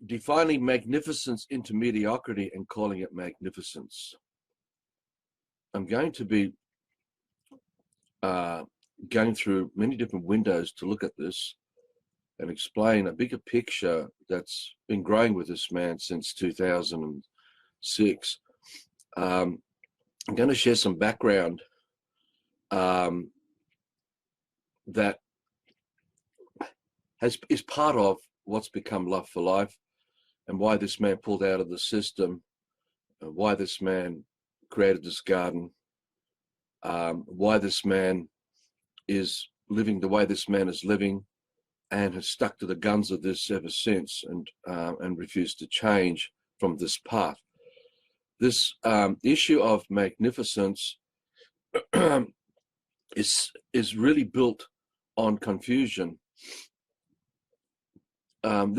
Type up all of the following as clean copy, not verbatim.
defining magnificence into mediocrity and calling it magnificence. I'm going to be going through many different windows to look at this and explain a bigger picture that's been growing with this man since 2006. I'm going to share some background that is part of what's become Love for Life, and why this man pulled out of the system, why this man created this garden, why this man is living the way this man is living, and has stuck to the guns of this ever since, and refused to change from this path. This issue of magnificence is really built on confusion. I'm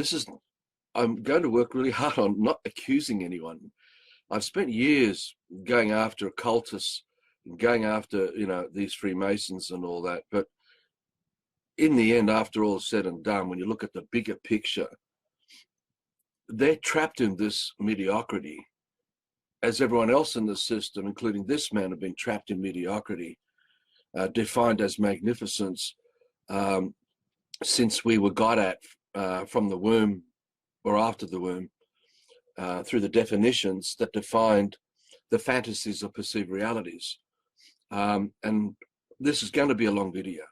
going to work really hard on not accusing anyone. I've spent years going after occultists, going after, these Freemasons and all that. But in the end, after all is said and done, when you look at the bigger picture, they're trapped in this mediocrity, as everyone else in the system, including this man, have been trapped in mediocrity, defined as magnificence, since we were got at from the womb or after the womb, through the definitions that defined the fantasies of perceived realities. And this is going to be a long video.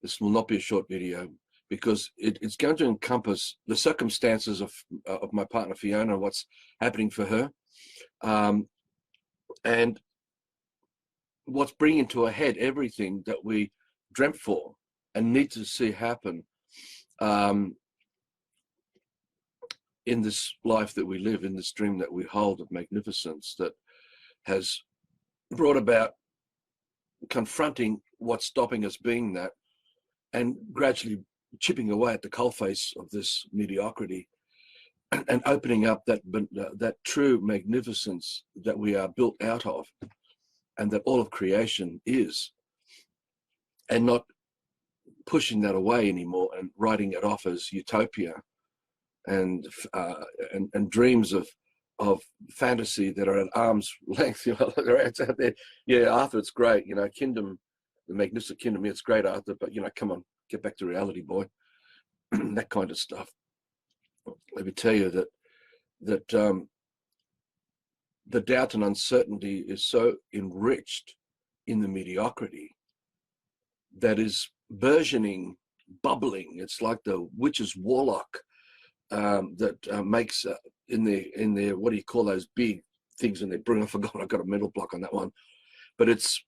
This will not be a short video, because it's going to encompass the circumstances of my partner Fiona, what's happening for her, and what's bringing to a head everything that we dreamt for and need to see happen in this life that we live, in this dream that we hold of magnificence, that has brought about confronting what's stopping us being that, and gradually chipping away at the coalface of this mediocrity, and opening up that true magnificence that we are built out of, and that all of creation is, and not pushing that away anymore and writing it off as utopia and dreams of fantasy that are at arm's length. It's out there. Yeah, Arthur, it's great. Kingdom, the magnificent kingdom. It's great, Arthur, but come on, get back to reality, boy. That kind of stuff. Let me tell you that the doubt and uncertainty is so enriched in the mediocrity that is burgeoning, bubbling. It's like the witch's warlock that makes in their what do you call those big things in their broom? I forgot. I got a mental block on that one, but it's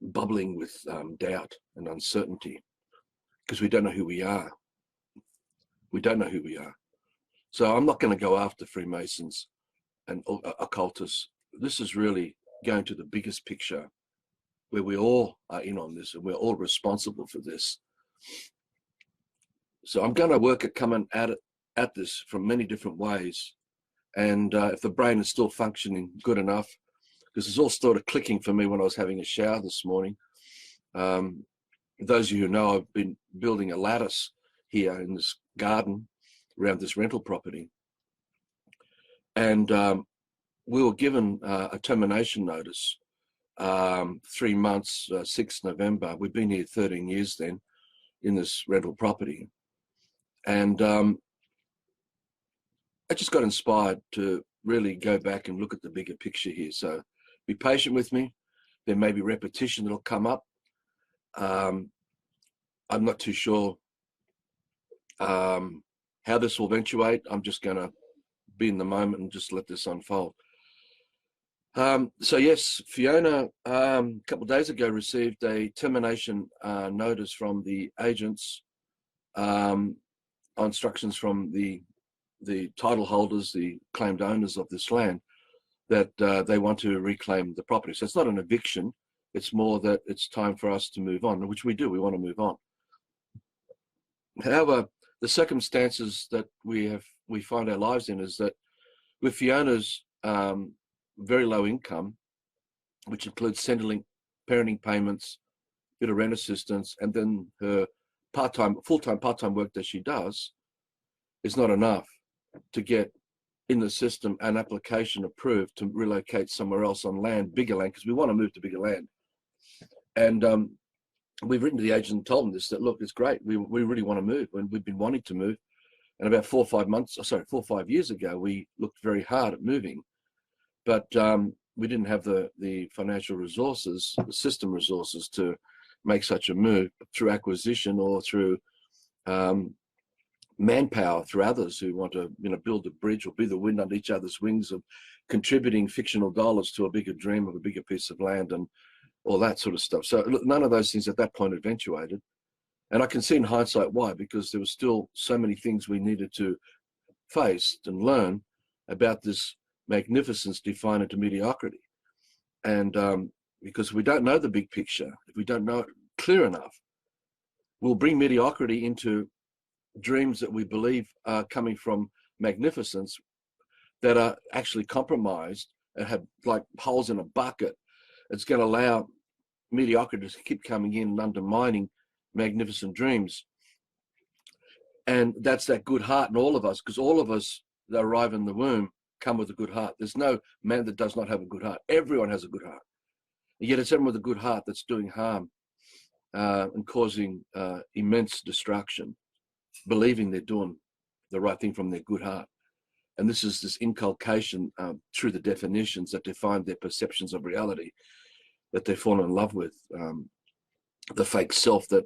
bubbling with doubt and uncertainty, because we don't know who we are. We don't know who we are. So I'm not going to go after Freemasons and occultists. This is really going to the biggest picture, where we all are in on this, and we're all responsible for this. So I'm going to work at coming at this from many different ways. And if the brain is still functioning good enough, because it's all started clicking for me when I was having a shower this morning. Those of you who know, I've been building a lattice here in this garden around this rental property. And we were given a termination notice, 3 months, 6th November. We've been here 13 years then in this rental property. And I just got inspired to really go back and look at the bigger picture here. So be patient with me. There may be repetition that'll come up. I'm not too sure how this will eventuate. I'm just going to be in the moment and just let this unfold. So yes, Fiona, a couple of days ago, received a termination notice from the agents, on instructions from the title holders, the claimed owners of this land, that they want to reclaim the property. So it's not an eviction. It's more that it's time for us to move on, which we do. We want to move on. However, the circumstances that we find our lives in is that with Fiona's very low income, which includes Centrelink parenting payments, bit of rent assistance, and then her full-time part-time work that she does, is not enough. to get in the system an application approved to relocate somewhere else on land, bigger land, because we want to move to bigger land. And we've written to the agent and told them this, that look, it's great, we really want to move, and we've been wanting to move. And about 4 or 5 years ago, we looked very hard at moving, but we didn't have the financial resources, the system resources to make such a move through acquisition or through manpower, through others who want to, build a bridge or be the wind under each other's wings of contributing fictional dollars to a bigger dream of a bigger piece of land and all that sort of stuff. So look, none of those things at that point eventuated. And I can see in hindsight why, because there were still so many things we needed to face and learn about this magnificence defined into mediocrity. And because we don't know the big picture, if we don't know it clear enough, we'll bring mediocrity into dreams that we believe are coming from magnificence that are actually compromised and have like holes in a bucket. It's going to allow mediocrity to keep coming in and undermining magnificent dreams. And that's that good heart in all of us, because all of us that arrive in the womb come with a good heart. There's no man that does not have a good heart. Everyone has a good heart. And yet it's everyone with a good heart that's doing harm and causing immense destruction, believing they're doing the right thing from their good heart. And this is this inculcation through the definitions that define their perceptions of reality, that they've fallen in love with, the fake self that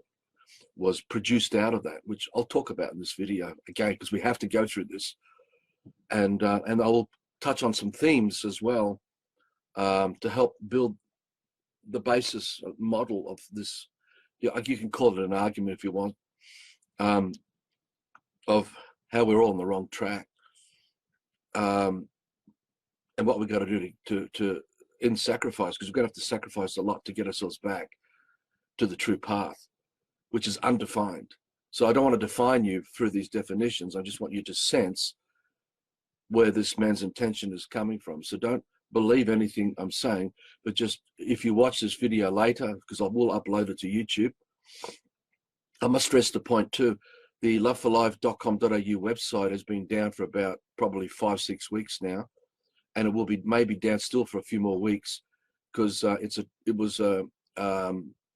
was produced out of that, which I'll talk about in this video again, because we have to go through this. And I'll touch on some themes as well to help build the basis model of this. You can call it an argument if you want, of how we're all on the wrong track, and what we've got to do to in sacrifice, because we're going to have to sacrifice a lot to get ourselves back to the true path, which is undefined. So I don't want to define you through these definitions. I just want you to sense where this man's intention is coming from. So don't believe anything I'm saying, but just if you watch this video later, because I will upload it to YouTube, I must stress the point too, the loveforlife.com.au website has been down for about probably 5-6 weeks now, and it will be maybe down still for a few more weeks, because the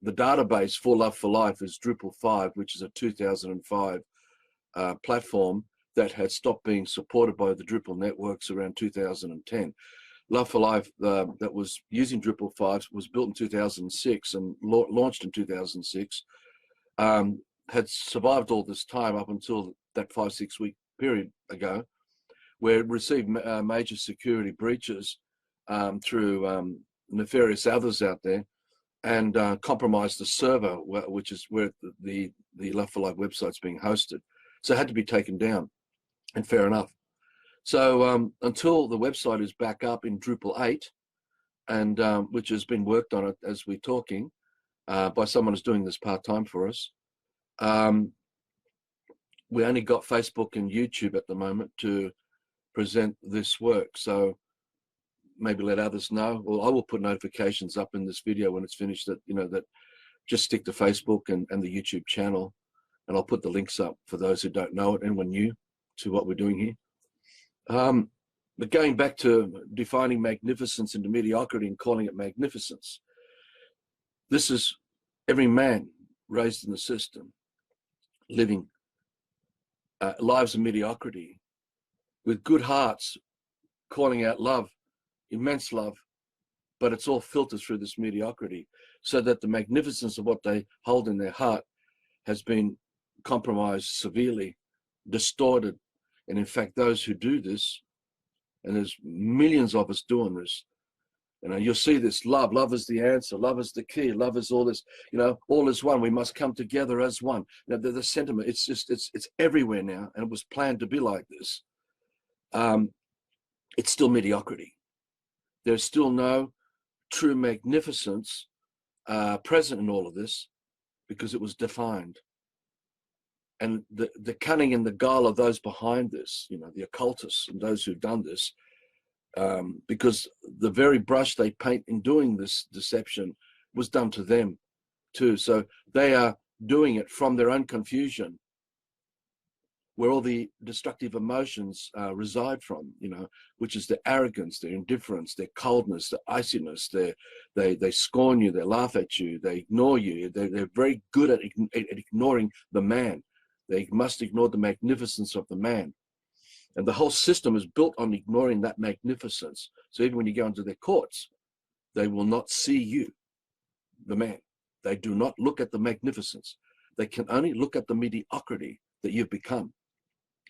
database for Love for Life is Drupal 5, which is a 2005 platform that had stopped being supported by the Drupal networks around 2010. Love for Life that was using Drupal 5 was built in 2006 and launched in 2006, had survived all this time up until that 5-6 week period ago, where it received major security breaches through nefarious others out there, and compromised the server, which is where the Love for Life website's being hosted. So it had to be taken down, and fair enough. So until the website is back up in Drupal 8, and which has been worked on it as we're talking by someone who's doing this part-time for us, we only got Facebook and YouTube at the moment to present this work. So maybe let others know, or I will put notifications up in this video when it's finished that, that just stick to Facebook and the YouTube channel, and I'll put the links up for those who don't know it, anyone new to what we're doing here. But going back to defining magnificence into mediocrity and calling it magnificence, this is every man raised in the system, living lives of mediocrity, with good hearts, calling out love, immense love, but it's all filtered through this mediocrity, so that the magnificence of what they hold in their heart has been compromised severely, distorted. And in fact, those who do this, and there's millions of us doing this, you'll see this love is the answer, love is the key, love is all this, all is one, we must come together as one. Now the sentiment, it's everywhere now, and it was planned to be like this. It's still mediocrity. There's still no true magnificence present in all of this, because it was defined. And the cunning and the guile of those behind this, the occultists and those who've done this, because the very brush they paint in doing this deception was done to them too. So they are doing it from their own confusion, where all the destructive emotions reside from, which is their arrogance, their indifference, their coldness, their iciness. They scorn you, they laugh at you, they ignore you. They're very good at ignoring the man. They must ignore the magnificence of the man. And the whole system is built on ignoring that magnificence. So even when you go into their courts, they will not see you, the man. They do not look at the magnificence. They can only look at the mediocrity that you've become,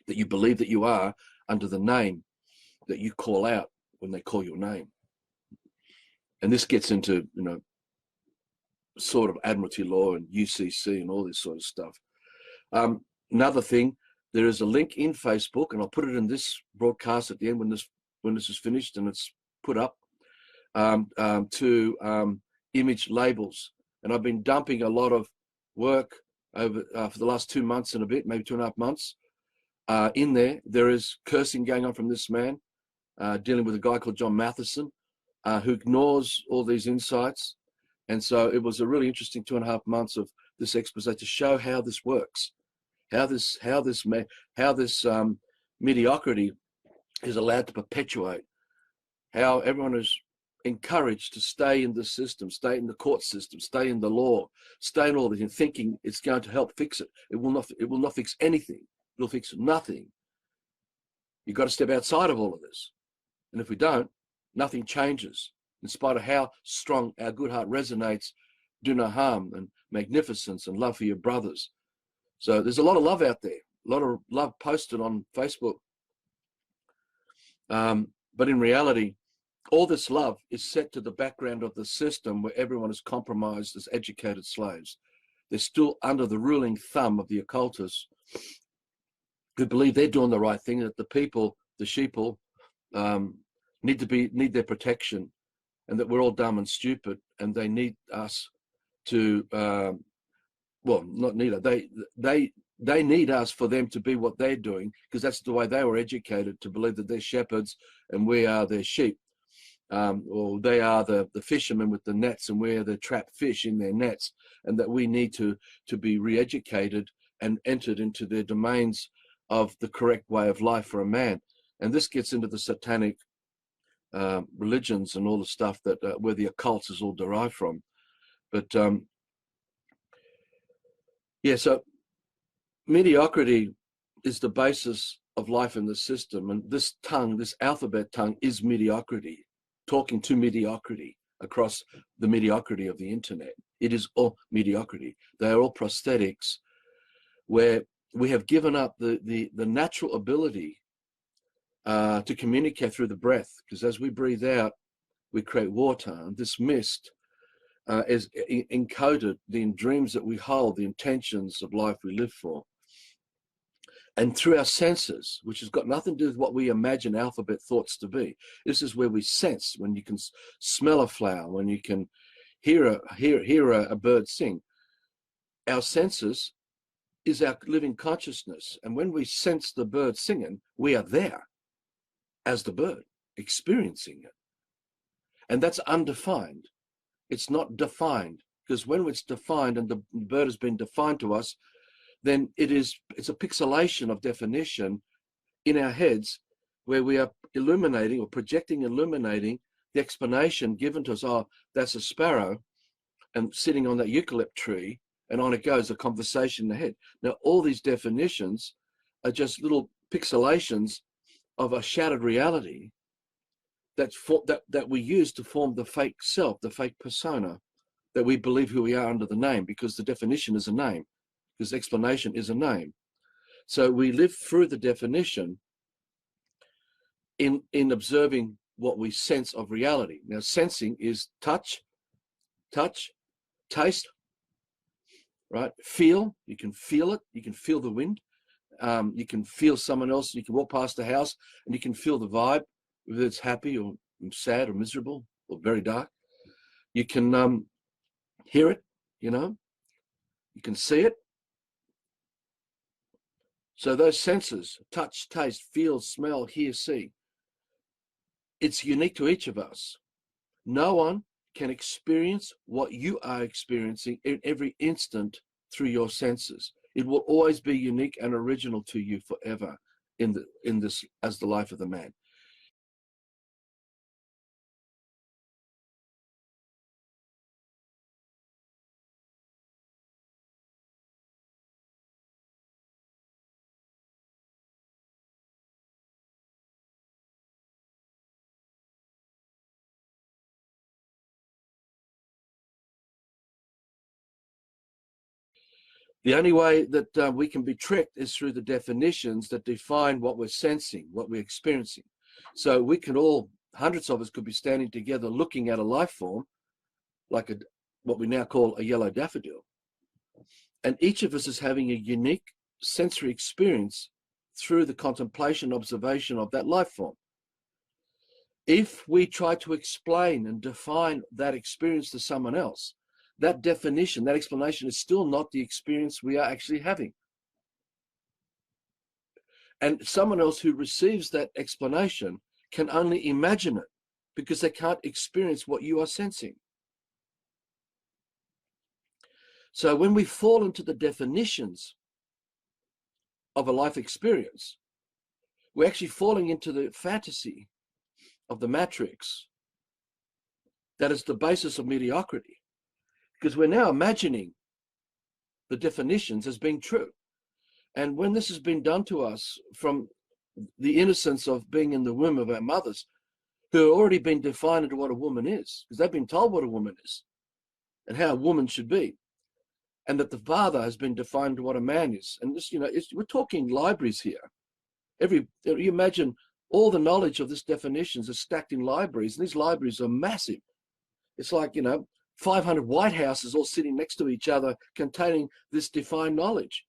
that you believe that you are under the name that you call out when they call your name. And this gets into, sort of admiralty law and UCC and all this sort of stuff. Another thing, there is a link in Facebook, and I'll put it in this broadcast at the end when this is finished and it's put up, to image labels. And I've been dumping a lot of work over for the last 2 months and a bit, maybe 2.5 months. In there, there is cursing going on from this man, dealing with a guy called John Matheson, who ignores all these insights. And so it was a really interesting 2.5 months of this expose to show how this works, how this mediocrity is allowed to perpetuate, how everyone is encouraged to stay in the system, stay in the court system, stay in the law, stay in all this, and thinking it's going to help fix it. It will not fix anything. It'll fix nothing. You've got to step outside of all of this. And if we don't, nothing changes. In spite of how strong our good heart resonates, do no harm and magnificence and love for your brothers. So there's a lot of love out there, a lot of love posted on Facebook. But in reality, all this love is set to the background of the system where everyone is compromised as educated slaves. They're still under the ruling thumb of the occultists, who believe they're doing the right thing, that the people, the sheeple, need their protection, and that we're all dumb and stupid, and they need us to, not need us. They need us for them to be what they're doing, because that's the way they were educated, to believe that they're shepherds and we are their sheep, or they are the fishermen with the nets and we're the trapped fish in their nets, and that we need to be re-educated and entered into their domains of the correct way of life for a man. And this gets into the satanic religions and all the stuff that where the occults is all derived from. But so mediocrity is the basis of life in the system, and this tongue, this alphabet tongue, is mediocrity, talking to mediocrity across the mediocrity of the internet. It is all mediocrity. They are all prosthetics where we have given up the natural ability to communicate through the breath, because as we breathe out, we create water, and this mist is encoded in dreams that we hold, the intentions of life we live for. And through our senses, which has got nothing to do with what we imagine alphabet thoughts to be. This is where we sense, when you can smell a flower, when you can hear a bird sing. Our senses is our living consciousness. And when we sense the bird singing, we are there as the bird, experiencing it. And that's undefined. It's not defined, because when it's defined and the bird has been defined to us, then it's a pixelation of definition in our heads, where we are illuminating or illuminating the explanation given to us. Oh, that's a sparrow and sitting on that eucalypt tree, and on it goes, a conversation in the head. Now, all these definitions are just little pixelations of a shattered reality that we use to form the fake self, the fake persona, that we believe who we are under the name, because the definition is a name, because explanation is a name. So we live through the definition in observing what we sense of reality. Now, sensing is touch, taste, right? Feel, you can feel it, you can feel the wind, you can feel someone else, you can walk past the house and you can feel the vibe, whether it's happy or sad or miserable or very dark. You can hear it, you can see it. So those senses, touch, taste, feel, smell, hear, see, it's unique to each of us. No one can experience what you are experiencing in every instant through your senses. It will always be unique and original to you forever in this as the life of the man. The only way that we can be tricked is through the definitions that define what we're sensing, what we're experiencing. So we can all, hundreds of us could be standing together looking at a life form, like what we now call a yellow daffodil. And each of us is having a unique sensory experience through the contemplation, observation of that life form. If we try to explain and define that experience to someone else, that definition, that explanation is still not the experience we are actually having. And someone else who receives that explanation can only imagine it because they can't experience what you are sensing. So when we fall into the definitions of a life experience, we're actually falling into the fantasy of the matrix that is the basis of mediocrity, because we're now imagining the definitions as being true. And when this has been done to us from the innocence of being in the womb of our mothers, who have already been defined into what a woman is, because they've been told what a woman is and how a woman should be, and that the father has been defined to what a man is. And this, we're talking libraries here. You imagine all the knowledge of this definitions are stacked in libraries, and these libraries are massive. It's like, 500 White Houses all sitting next to each other containing this defined knowledge.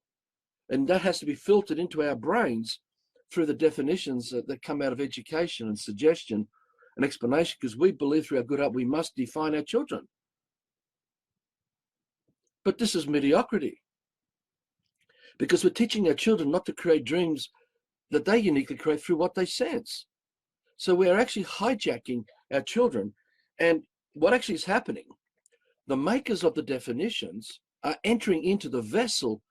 And that has to be filtered into our brains through the definitions that come out of education and suggestion and explanation, because we believe through our good heart we must define our children. But this is mediocrity, because we're teaching our children not to create dreams that they uniquely create through what they sense. So we are actually hijacking our children. And what actually is happening, the makers of the definitions are entering into the vessel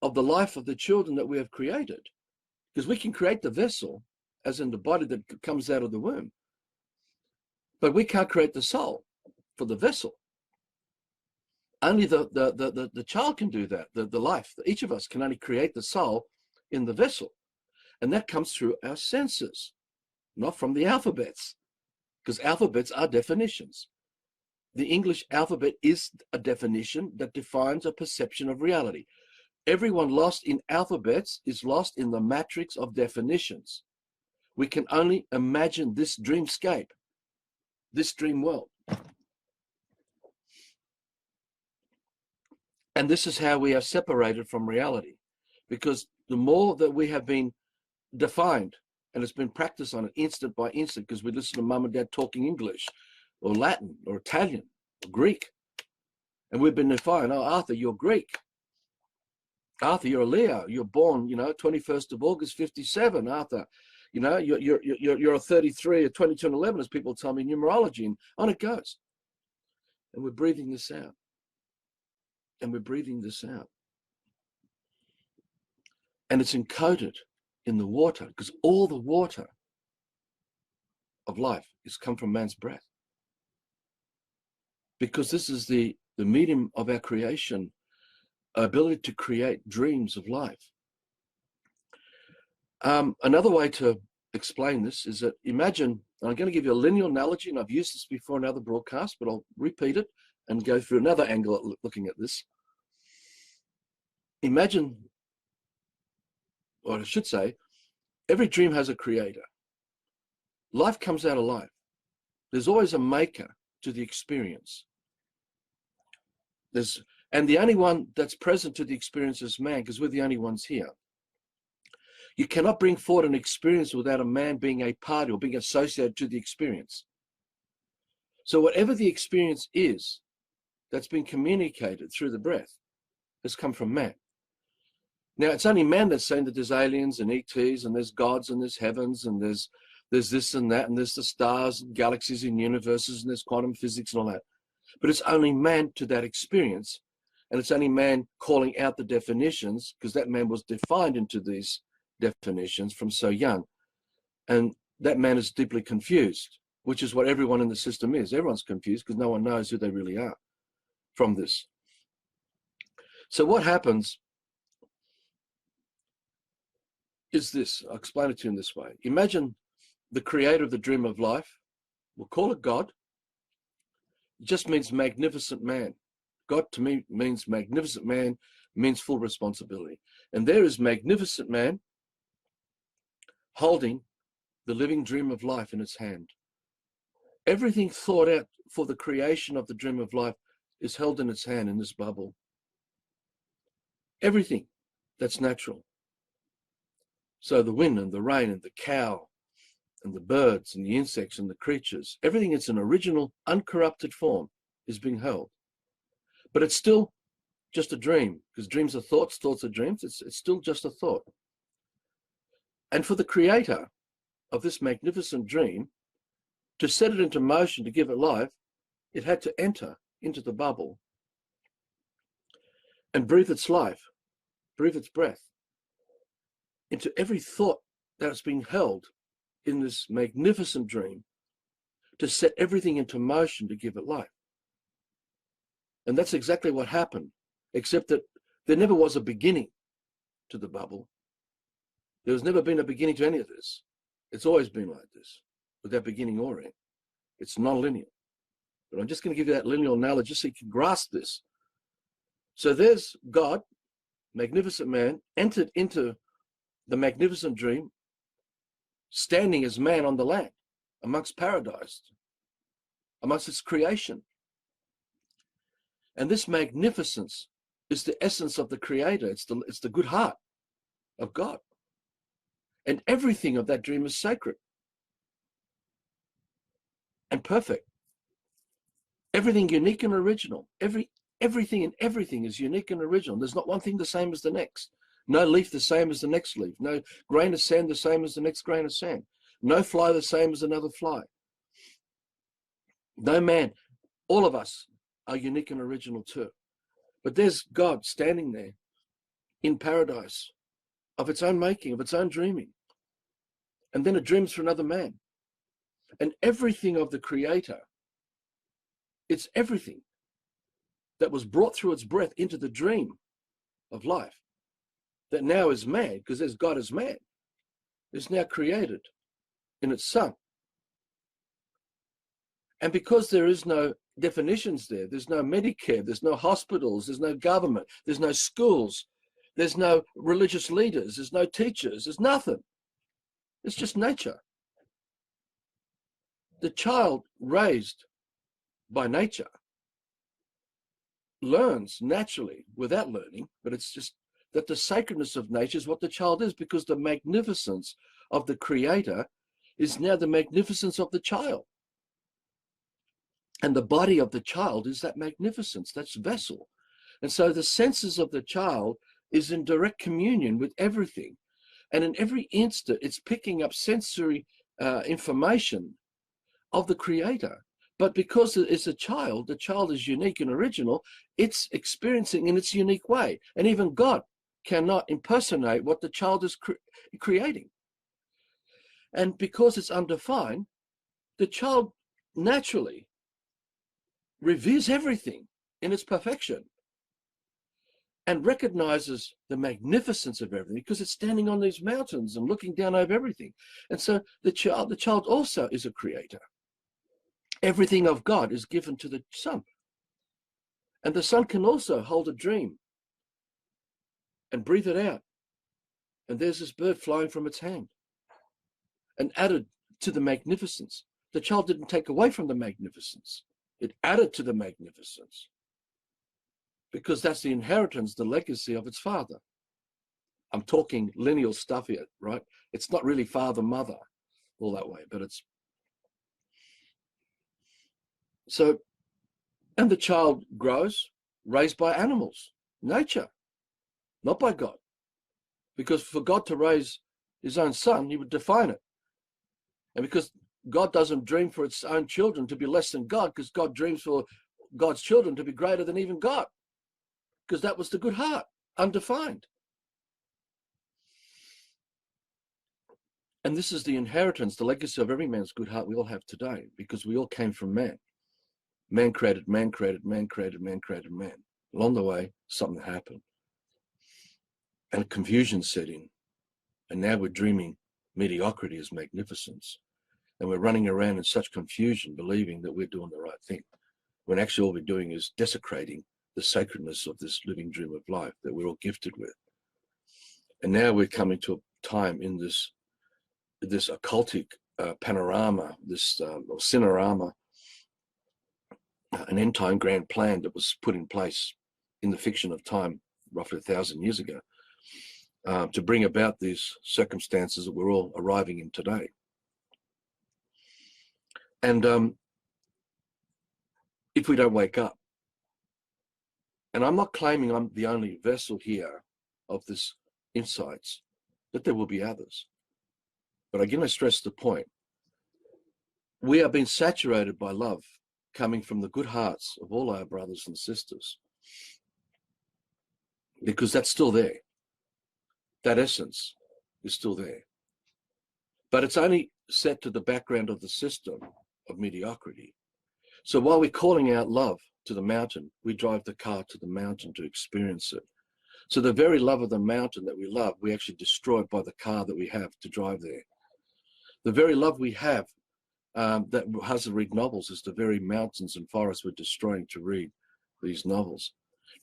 of the life of the children that we have created, because we can create the vessel, as in the body that comes out of the womb, but we can't create the soul for the vessel. Only the child can do that. The life, each of us can only create the soul in the vessel, and that comes through our senses, not from the alphabets, because alphabets are definitions. The English alphabet is a definition that defines a perception of reality. Everyone lost in alphabets is lost in the matrix of definitions. We can only imagine this dreamscape, this dream world. And this is how we are separated from reality, because the more that we have been defined, and it's been practiced on it instant by instant, because we listen to mum and dad talking English or Latin or Italian or Greek, and we've been defined, oh, Arthur, you're Greek. Arthur, you're a Leo. You're born, 21st of August, 57. Arthur, you're a 33, a 22 and 11, as people tell me in numerology, and on it goes. And we're breathing this out. And we're breathing this out. And it's encoded in the water, because all the water of life is come from man's breath. Because this is the medium of our creation, our ability to create dreams of life. Another way to explain this is that imagine, and I'm going to give you a linear analogy, and I've used this before in other broadcasts, but I'll repeat it and go through another angle at looking at this. Imagine, or I should say, every dream has a creator. Life comes out of life. There's always a maker to the experience. And the only one that's present to the experience is man, because we're the only ones here. You cannot bring forward an experience without a man being a party or being associated to the experience. So whatever the experience is that's been communicated through the breath has come from man. Now, it's only man that's saying that there's aliens and ETs and there's gods and there's heavens and there's this and that and there's the stars and galaxies and universes and there's quantum physics and all that. But it's only man to that experience. And it's only man calling out the definitions, because that man was defined into these definitions from so young. And that man is deeply confused, which is what everyone in the system is. Everyone's confused because no one knows who they really are from this. So what happens is this. I'll explain it to you in this way. Imagine the creator of the dream of life. We'll call it God. It just means magnificent man. God to me means magnificent man, means full responsibility. And there is magnificent man holding the living dream of life in its hand. Everything thought out for the creation of the dream of life is held in its hand in this bubble. Everything that's natural. So the wind and the rain and the cow and the birds and the insects and the creatures, everything that's an original, uncorrupted form is being held. But it's still just a dream, because dreams are thoughts, thoughts are dreams. It's still just a thought. And for the creator of this magnificent dream to set it into motion, to give it life, it had to enter into the bubble and breathe its life, breathe its breath into every thought that's being held in this magnificent dream, to set everything into motion to give it life. And that's exactly what happened, except that there never was a beginning to the bubble. There's never been a beginning to any of this. It's always been like this, without beginning or end. It's non-linear. But I'm just going to give you that linear knowledge just so you can grasp this. So there's God, magnificent man, entered into the magnificent dream, standing as man on the land, amongst paradise, amongst its creation. And this magnificence is the essence of the creator. It's the good heart of God. And everything of that dream is sacred and perfect. Everything unique and original. Everything in everything is unique and original. There's not one thing the same as the next. No leaf the same as the next leaf. No grain of sand the same as the next grain of sand. No fly the same as another fly. No man. All of us are unique and original too. But there's God standing there in paradise of its own making, of its own dreaming. And then it dreams for another man. And everything of the creator, it's everything that was brought through its breath into the dream of life, that now is man, because there's God as man, is now created in its son. And because there is no definitions there, there's no Medicare, there's no hospitals, there's no government, there's no schools, there's no religious leaders, there's no teachers, there's nothing. It's just nature. The child raised by nature learns naturally without learning, but it's just that the sacredness of nature is what the child is, because the magnificence of the creator is now the magnificence of the child. And the body of the child is that magnificence, that's vessel. And so the senses of the child is in direct communion with everything. And in every instant, it's picking up sensory information of the creator. But because it's a child, the child is unique and original, it's experiencing in its unique way. And even God cannot impersonate what the child is creating. And because it's undefined, the child naturally reveres everything in its perfection and recognizes the magnificence of everything, because it's standing on these mountains and looking down over everything. And so the child also is a creator. Everything of God is given to the son. And the son can also hold a dream and breathe it out. And there's this bird flying from its hand and added to the magnificence. The child didn't take away from the magnificence. It added to the magnificence, because that's the inheritance, the legacy of its father. I'm talking lineal stuff here, right? It's not really father, mother, all that way, but it's. So, and the child grows, raised by animals, nature, not by God. Because for God to raise his own son, he would define it. And because God doesn't dream for its own children to be less than God, because God dreams for God's children to be greater than even God. because that was the good heart, undefined. And this is the inheritance, the legacy of every man's good heart we all have today, because we all came from man. Man created, man created, man created, man created man. Along the way, something happened. And confusion set in. And now we're dreaming mediocrity as magnificence. And we're running around in such confusion, believing that we're doing the right thing, when actually all we're doing is desecrating the sacredness of this living dream of life that we're all gifted with. And now we're coming to a time in this occultic panorama, this or cinerama, an end-time grand plan that was put in place in the fiction of time roughly 1,000 years ago, to bring about these circumstances that we're all arriving in today. And if we don't wake up, and I'm not claiming I'm the only vessel here of this insights, that there will be others. But again, I stress the point. We are being saturated by love coming from the good hearts of all our brothers and sisters, because that's still there. That essence is still there. But it's only set to the background of the system of mediocrity. So while we're calling out love to the mountain, we drive the car to the mountain to experience it. So the very love of the mountain that we love, we actually destroy by the car that we have to drive there. The very love we have that has to read novels is the very mountains and forests we're destroying to read these novels.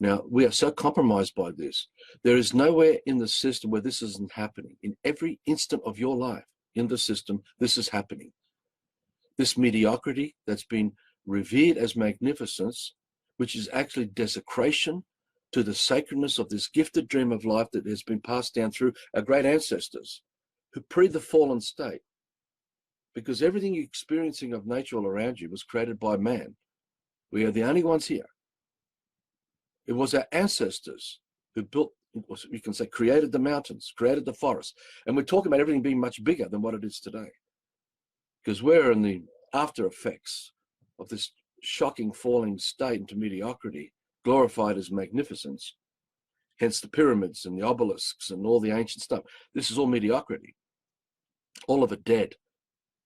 Now, we are so compromised by this. There is nowhere in the system where this isn't happening. In every instant of your life in the system, this is happening. This mediocrity that's been revered as magnificence, which is actually desecration to the sacredness of this gifted dream of life that has been passed down through our great ancestors who pre the fallen state. Because everything you're experiencing of nature all around you was created by man. We are the only ones here. It was our ancestors who built, you can say, created the mountains, created the forests. And we're talking about everything being much bigger than what it is today. Because we're in the after effects of this shocking falling state into mediocrity, glorified as magnificence. Hence the pyramids and the obelisks and all the ancient stuff. This is all mediocrity. All of it dead,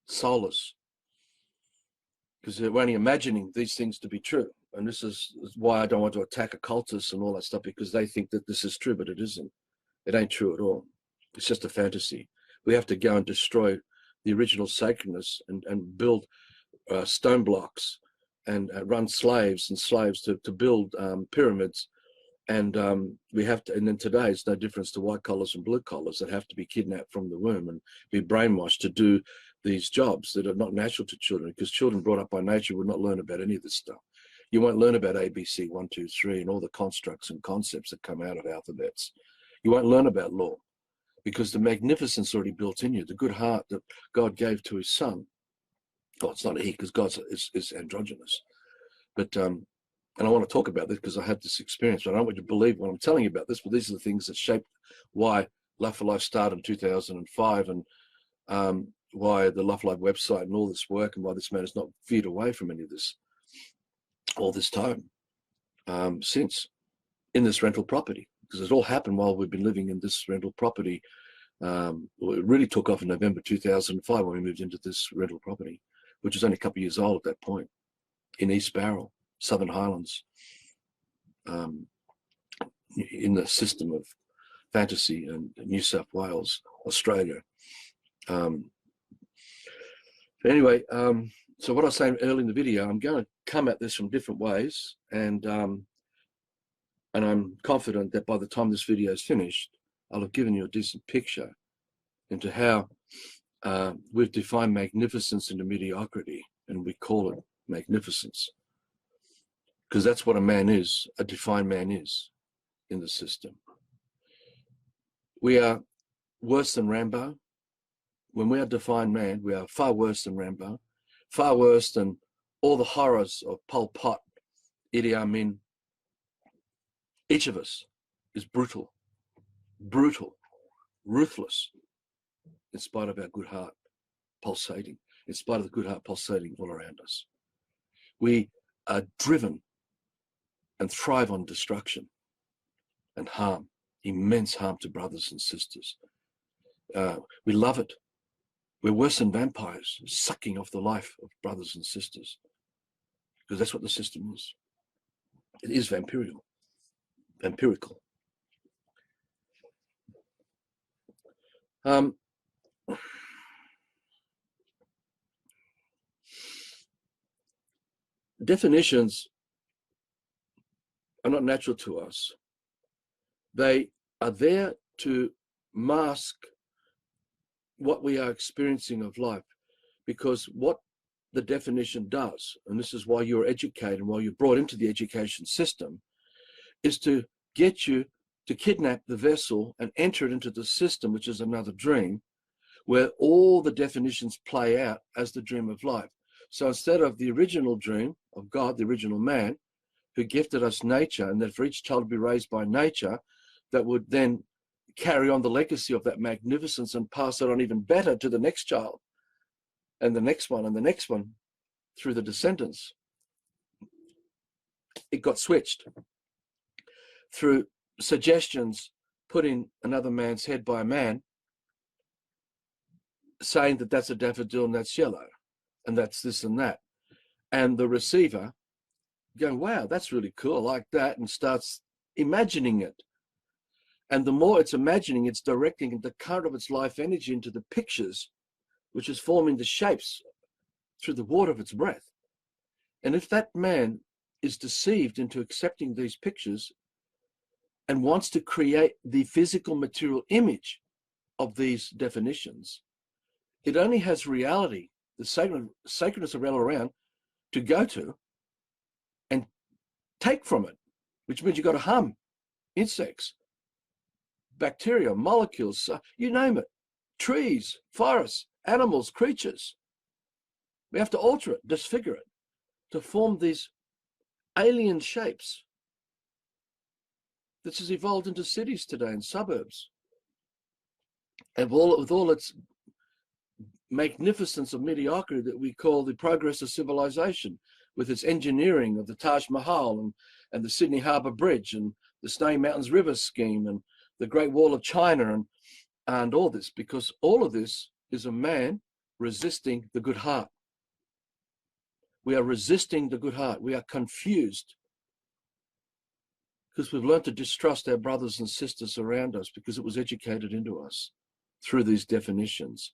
soulless. Because we're only imagining these things to be true. And this is why I don't want to attack occultists and all that stuff, because they think that this is true, but it isn't. It ain't true at all. It's just a fantasy. We have to go and destroy the original sacredness and build stone blocks and run slaves to build pyramids. And we have to, and then today it's no difference to white collars and blue collars that have to be kidnapped from the womb and be brainwashed to do these jobs that are not natural to children, because children brought up by nature would not learn about any of this stuff. You won't learn about ABC 1, 2, 3 and all the constructs and concepts that come out of alphabets. You won't learn about law, because the magnificence already built in you, the good heart that God gave to his son. Well, it's not he, because God is androgynous. But and I want to talk about this because I had this experience. But I don't want you to believe when I'm telling you about this, but these are the things that shaped why Love for Life started in 2005 and why the Love for Life website and all this work, and why this man has not veered away from any of this all this time since in this rental property, because it all happened while we've been living in this rental property. It really took off in November 2005 when we moved into this rental property, which was only a couple of years old at that point, in East Barrel, Southern Highlands, in the system of fantasy in New South Wales, Australia. Anyway, so what I was saying earlier in the video, I'm going to come at this from different ways, and I'm confident that by the time this video is finished, I'll have given you a decent picture into how we've defined magnificence into mediocrity, and we call it magnificence, because that's what a man is, a defined man is in the system. We are worse than Rambo. When we are defined man, we are far worse than Rambo, far worse than all the horrors of Pol Pot, Idi Amin. Each of us is brutal, ruthless, in spite of our good heart pulsating, in spite of the good heart pulsating all around us. We are driven and thrive on destruction. and harm, immense harm to brothers and sisters. We love it. We're worse than vampires, sucking off the life of brothers and sisters, because that's what the system is. It is vampirical. Definitions are not natural to us. They are there to mask what we are experiencing of life, because what the definition does, and this is why you're educated and why you're brought into the education system, is to get you to kidnap the vessel and enter it into the system, which is another dream, where all the definitions play out as the dream of life. So instead of the original dream of God, the original man, who gifted us nature, and that for each child to be raised by nature, that would then carry on the legacy of that magnificence and pass it on even better to the next child, and the next one, and the next one, through the descendants. It got switched through suggestions put in another man's head by a man, saying that that's a daffodil and that's yellow, and that's this and that. And the receiver going, wow, that's really cool, I like that, and starts imagining it. And the more it's imagining, it's directing the current of its life energy into the pictures, which is forming the shapes through the water of its breath. And if that man is deceived into accepting these pictures and wants to create the physical material image of these definitions, it only has reality, the sacredness of reality around, to go to and take from it, which means you've got to hum insects, bacteria, molecules, you name it, trees, forests, animals, creatures. We have to alter it, disfigure it, to form these alien shapes. This has evolved into cities today and suburbs. And with all its magnificence of mediocrity that we call the progress of civilization, with its engineering of the Taj Mahal and the Sydney Harbour Bridge and the Snowy Mountains River scheme and the Great Wall of China and all this, because all of this is a man resisting the good heart. We are resisting the good heart. We are confused because we've learned to distrust our brothers and sisters around us, because it was educated into us through these definitions.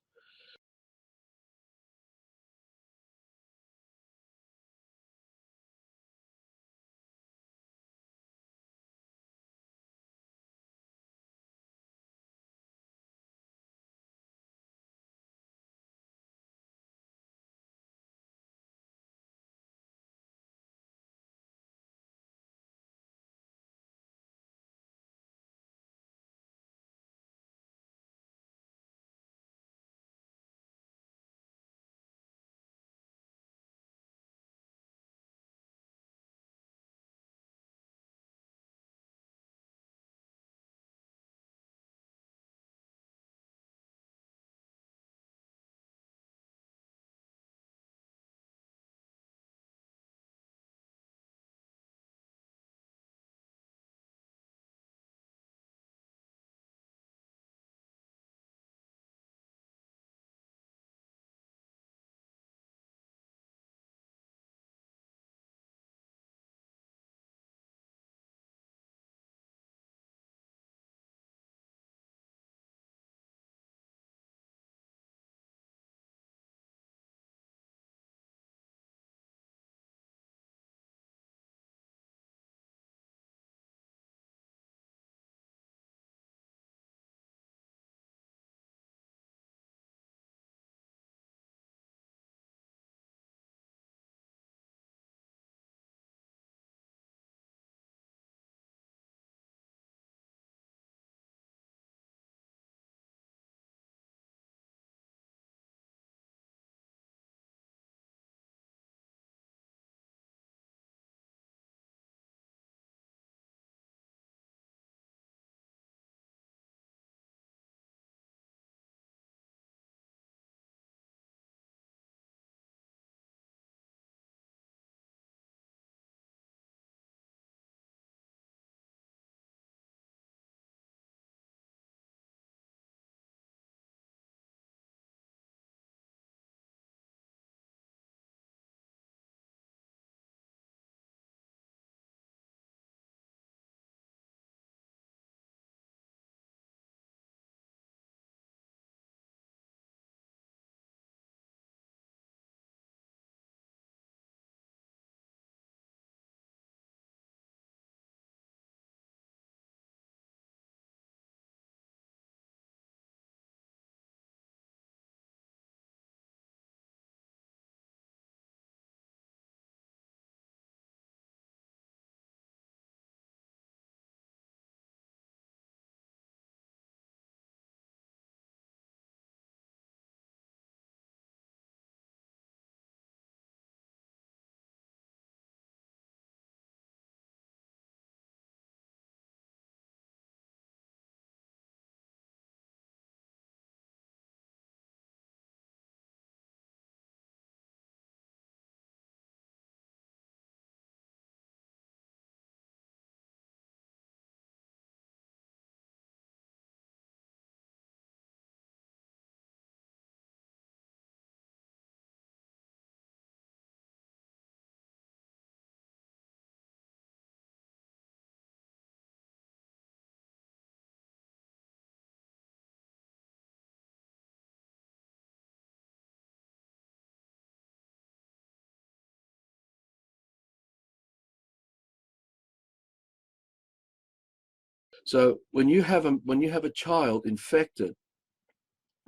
So when you have a child infected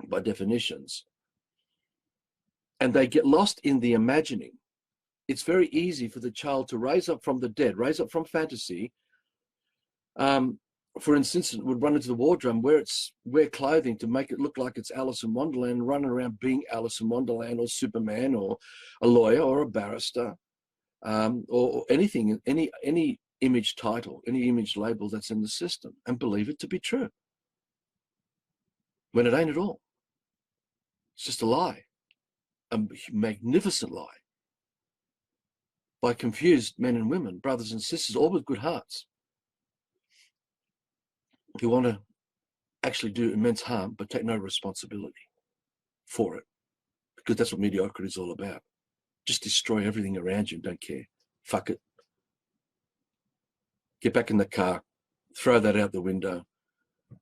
by definitions and they get lost in the imagining, it's very easy for the child to rise up from the dead, rise up from fantasy. For instance, it would run into the wardrobe, wear clothing to make it look like it's Alice in Wonderland, and run around being Alice in Wonderland or Superman or a lawyer or a barrister, or anything, any image title, any image label that's in the system, and believe it to be true when it ain't at all. It's just a lie, a magnificent lie by confused men and women, brothers and sisters, all with good hearts, who want to actually do immense harm but take no responsibility for it, because that's what mediocrity is all about. Just destroy everything around you and don't care. Fuck it. Get back in the car, throw that out the window,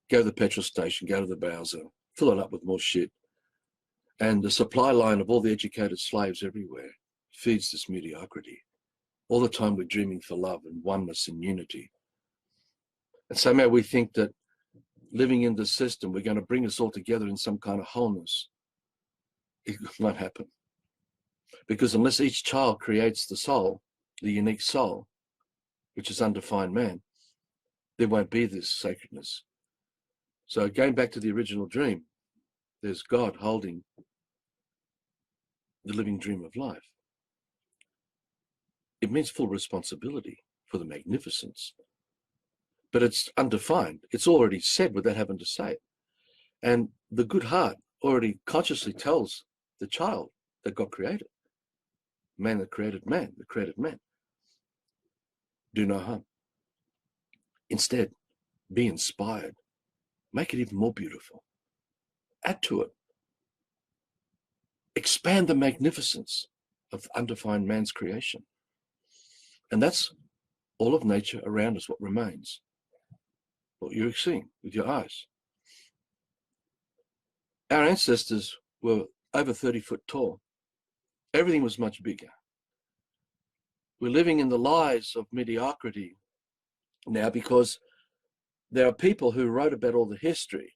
go to the petrol station, go to the Bowser, fill it up with more shit. And the supply line of all the educated slaves everywhere feeds this mediocrity. All the time we're dreaming for love and oneness and unity. And somehow we think that living in the system, we're going to bring us all together in some kind of wholeness. It won't happen. Because unless each child creates the soul, the unique soul, which is undefined man, there won't be this sacredness. So going back to the original dream, there's God holding the living dream of life. It means full responsibility for the magnificence. But it's undefined. It's already said without having to say it. And the good heart already consciously tells the child that God created. Man that created man, the created man. Do no harm. Instead, be inspired. Make it even more beautiful. Add to it. Expand the magnificence of undefined man's creation. And that's all of nature around us, what remains. What you're seeing with your eyes. Our ancestors were over 30 foot tall. Everything was much bigger. We're living in the lies of mediocrity now because there are people who wrote about all the history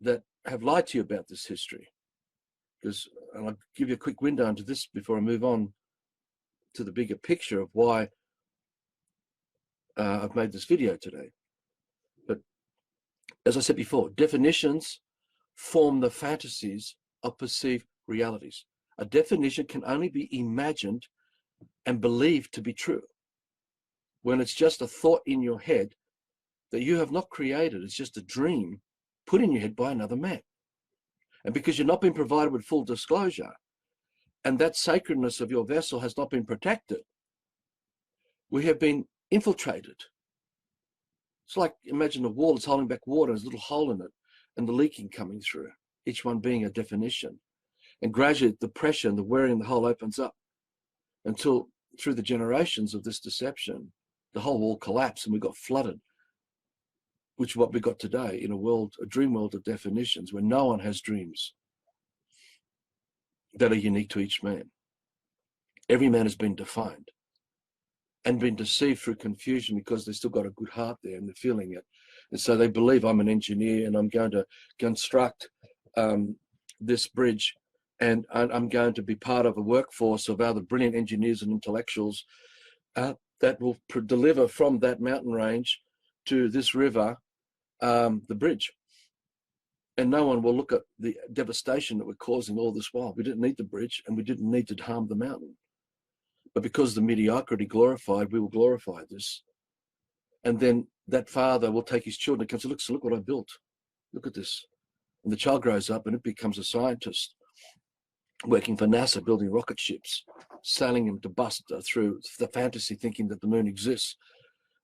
that have lied to you about this history. Because, and I'll give you a quick window into this before I move on to the bigger picture of why I've made this video today. But as I said before, definitions form the fantasies of perceived realities. A definition can only be imagined and believed to be true when it's just a thought in your head that you have not created. It's just a dream put in your head by another man. And because you've not been provided with full disclosure, and that sacredness of your vessel has not been protected, we have been infiltrated. It's like, imagine a wall that's holding back water, there's a little hole in it, and the leaking coming through, each one being a definition. And gradually the pressure and the wearing in the hole opens up until through the generations of this deception, the whole wall collapsed and we got flooded, which is what we got today in a dream world of definitions where no one has dreams that are unique to each man. Every man has been defined and been deceived through confusion because they've still got a good heart there and they're feeling it. And so they believe I'm an engineer and I'm going to construct this bridge, and I'm going to be part of a workforce of other brilliant engineers and intellectuals that will deliver from that mountain range to this river the bridge. And no one will look at the devastation that we're causing all this while. We didn't need the bridge and we didn't need to harm the mountain. But because the mediocrity glorified, we will glorify this. And then that father will take his children and comes, look what I built. Look at this. And the child grows up and it becomes a scientist working for NASA, building rocket ships, sailing them to bust through the fantasy, thinking that the moon exists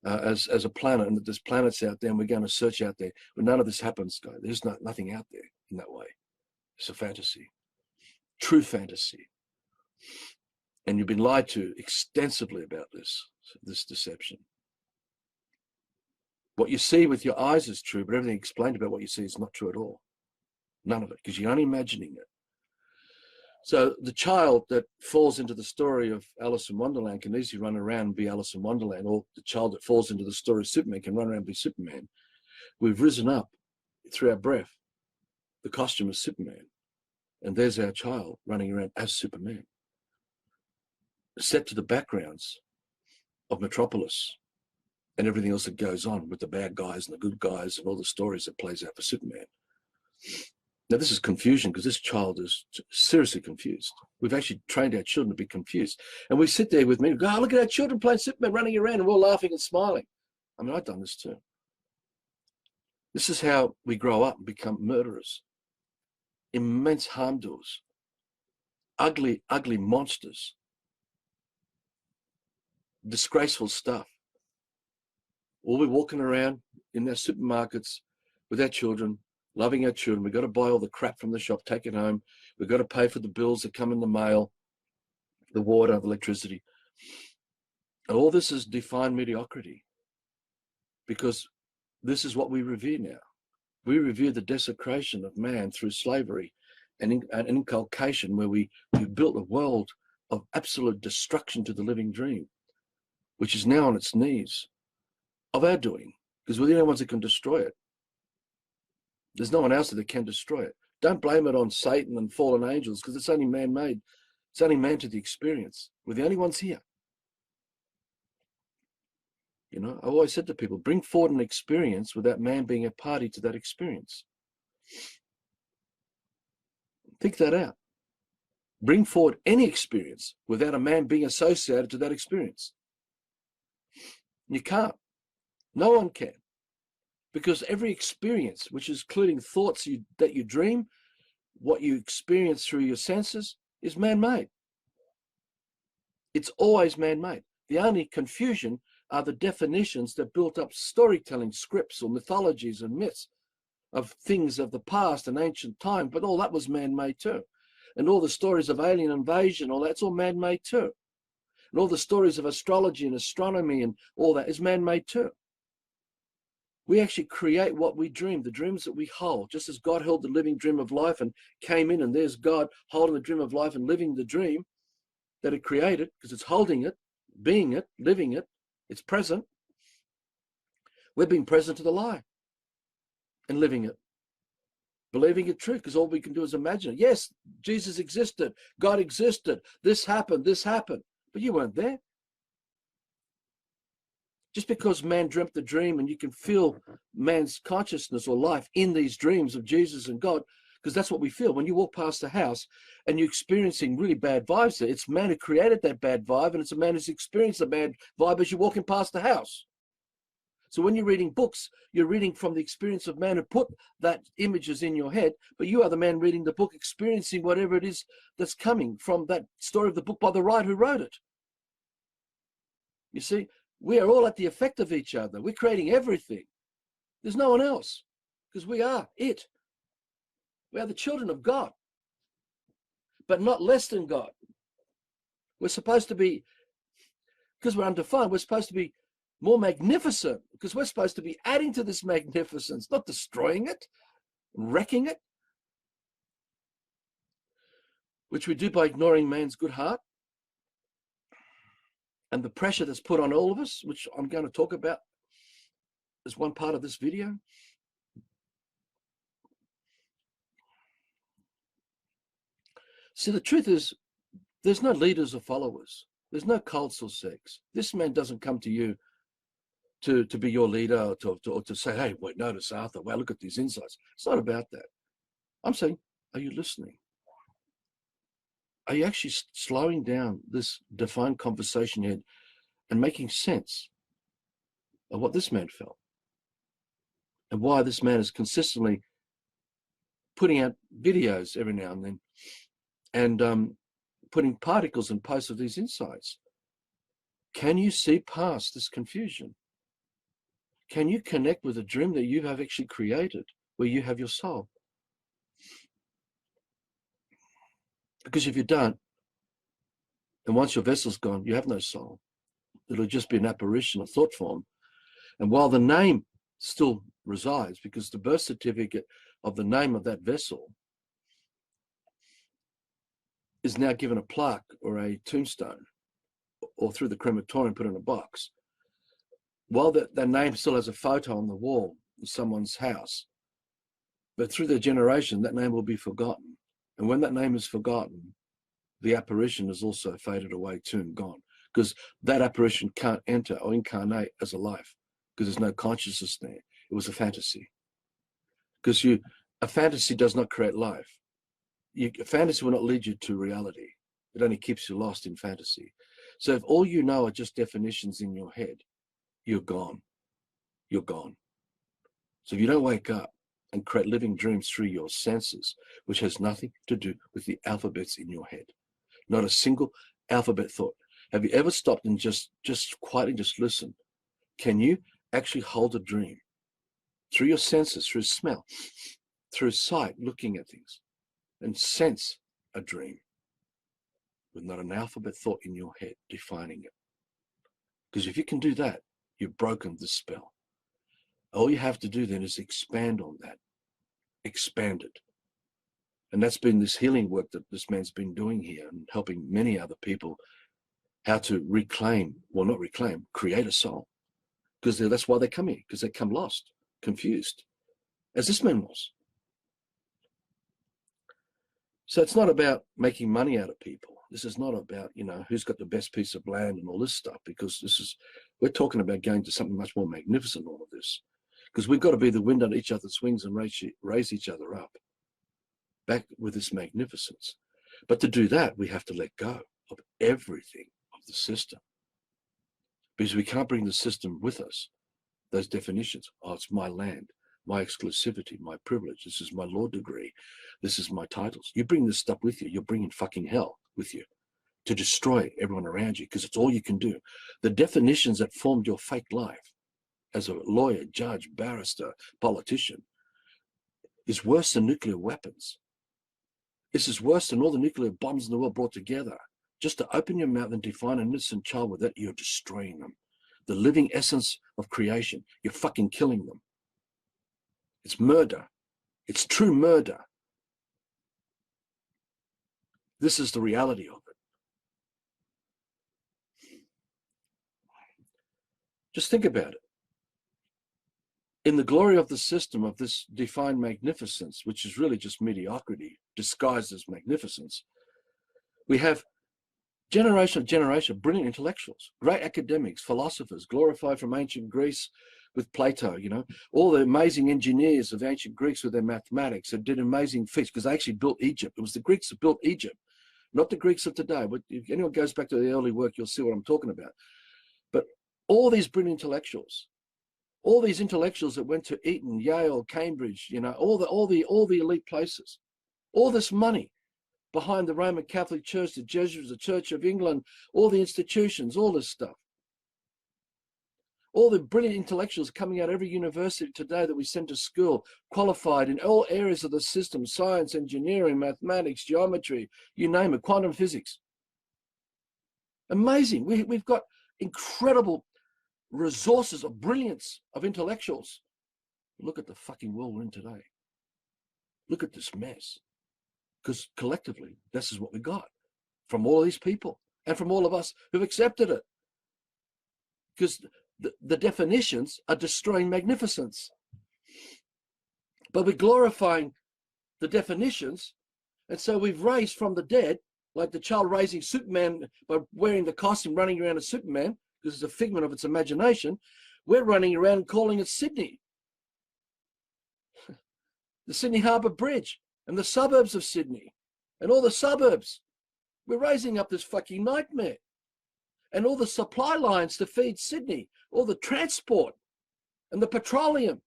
as a planet and that there's planets out there and we're going to search out there. But none of this happens, guys. There's nothing out there in that way. It's a fantasy, true fantasy. And you've been lied to extensively about this deception. What you see with your eyes is true, but everything explained about what you see is not true at all. None of it, because you're only imagining it. So the child that falls into the story of Alice in Wonderland can easily run around and be Alice in Wonderland, or the child that falls into the story of Superman can run around and be Superman. We've risen up through our breath the costume of Superman, and there's our child running around as Superman, set to the backgrounds of Metropolis and everything else that goes on with the bad guys and the good guys and all the stories that plays out for Superman. Now, this is confusion because this child is seriously confused. We've actually trained our children to be confused. And we sit there with me and go, oh, look at our children playing Superman, running around, and we're all laughing and smiling. I mean, I've done this too. This is how we grow up and become murderers, immense harm doers, ugly, ugly monsters, disgraceful stuff. We'll be walking around in our supermarkets with our children, loving our children. We've got to buy all the crap from the shop, take it home. We've got to pay for the bills that come in the mail, the water, the electricity. And all this is defined mediocrity, because this is what we revere now. We revere the desecration of man through slavery and inculcation, where we built a world of absolute destruction to the living dream, which is now on its knees of our doing, because we're the only ones that can destroy it. There's no one else that can destroy it. Don't blame it on Satan and fallen angels, because it's only man-made. It's only man to the experience. We're the only ones here. You know, I always said to people, bring forward an experience without man being a party to that experience. Think that out. Bring forward any experience without a man being associated to that experience. You can't. No one can. Because every experience, which is including thoughts that you dream, what you experience through your senses, is man-made. It's always man-made. The only confusion are the definitions that built up storytelling scripts or mythologies and myths of things of the past and ancient time, but all that was man-made too. And all the stories of alien invasion, all that's all man-made too. And all the stories of astrology and astronomy and all that is man-made too. We actually create what we dream, the dreams that we hold, just as God held the living dream of life and came in, and there's God holding the dream of life and living the dream that it created, because it's holding it, being it, living it, it's present. We're being present to the lie and living it, believing it true, because all we can do is imagine it. Yes, Jesus existed, God existed, this happened, but you weren't there. Just because man dreamt the dream, and you can feel man's consciousness or life in these dreams of Jesus and God, because that's what we feel. When you walk past a house and you're experiencing really bad vibes there, it's man who created that bad vibe, and it's a man who's experienced the bad vibe as you're walking past the house. So when you're reading books, you're reading from the experience of man who put that images in your head, but you are the man reading the book, experiencing whatever it is that's coming from that story of the book by the writer who wrote it. You see, we are all at the effect of each other. We're creating everything. There's no one else, because we are it. We are the children of God, but not less than God. We're supposed to be, because we're undefined, we're supposed to be more magnificent, because we're supposed to be adding to this magnificence, not destroying it, wrecking it, which we do by ignoring man's good heart and the pressure that's put on all of us, which I'm going to talk about as one part of this video. See, the truth is, there's no leaders or followers. There's no cults or sects. This man doesn't come to you to be your leader, or to say, hey, wait, notice Arthur, wow, look at these insights. It's not about that. I'm saying, are you listening? Are you actually slowing down this defined conversation here and making sense of what this man felt, and why this man is consistently putting out videos every now and then, and putting particles and posts of these insights? Can you see past this confusion? Can you connect with a dream that you have actually created, where you have your soul? Because if you don't, and once your vessel's gone, you have no soul. It'll just be an apparition, a thought form. And while the name still resides, because the birth certificate of the name of that vessel is now given a plaque or a tombstone, or through the crematorium put in a box, while that name still has a photo on the wall in someone's house, but through their generation, that name will be forgotten. And when that name is forgotten, the apparition is also faded away too and gone, because that apparition can't enter or incarnate as a life, because there's no consciousness there. It was a fantasy. Because a fantasy does not create life. A fantasy will not lead you to reality. It only keeps you lost in fantasy. So if all you know are just definitions in your head, you're gone. You're gone. So if you don't wake up and create living dreams through your senses, which has nothing to do with the alphabets in your head, not a single alphabet thought. Have you ever stopped and just quietly just listen? Can you actually hold a dream through your senses, through smell, through sight, looking at things, and sense a dream with not an alphabet thought in your head defining it? Because if you can do that, you've broken the spell. All you have to do then is expand on that. Expand it. And that's been this healing work that this man's been doing here, and helping many other people how to reclaim, well, not reclaim, create a soul. Because that's why they come here, because they come lost, confused, as this man was. So it's not about making money out of people. This is not about, who's got the best piece of land and all this stuff, because we're talking about going to something much more magnificent, all of this. Because we've got to be the wind on each other's wings and raise each other up, back with this magnificence. But to do that, we have to let go of everything of the system, because we can't bring the system with us. Those definitions, it's my land, my exclusivity, my privilege, this is my law degree, this is my titles. You bring this stuff with you, you're bringing fucking hell with you to destroy everyone around you, because it's all you can do. The definitions that formed your fake life as a lawyer, judge, barrister, politician is worse than nuclear weapons. This is worse than all the nuclear bombs in the world brought together. Just to open your mouth and define an innocent child with that, you're destroying them. The living essence of creation, you're fucking killing them. It's murder. It's true murder. This is the reality of it. Just think about it. In the glory of the system of this defined magnificence, which is really just mediocrity disguised as magnificence, we have generation after generation of brilliant intellectuals, great academics, philosophers, glorified from ancient Greece with Plato, all the amazing engineers of ancient Greeks with their mathematics that did amazing feats, because they actually built Egypt. It was the Greeks that built Egypt, not the Greeks of today. But if anyone goes back to the early work, you'll see what I'm talking about. But all these brilliant intellectuals, all these intellectuals that went to Eton, Yale, Cambridge, all the elite places, all this money behind the Roman Catholic Church, the Jesuits, the Church of England, all the institutions, all this stuff. All the brilliant intellectuals coming out of every university today that we send to school, qualified in all areas of the system, science, engineering, mathematics, geometry, you name it, quantum physics. Amazing. We've got incredible resources of brilliance of intellectuals. Look at the fucking world we're in today. Look at this mess. Because collectively, this is what we got from all these people and from all of us who've accepted it. Because the definitions are destroying magnificence. But we're glorifying the definitions. And so we've raised from the dead, like the child raising Superman by wearing the costume, running around as Superman, because it's a figment of its imagination. We're running around calling it Sydney. The Sydney Harbour Bridge and the suburbs of Sydney and all the suburbs. We're raising up this fucking nightmare. And all the supply lines to feed Sydney, all the transport and the petroleum.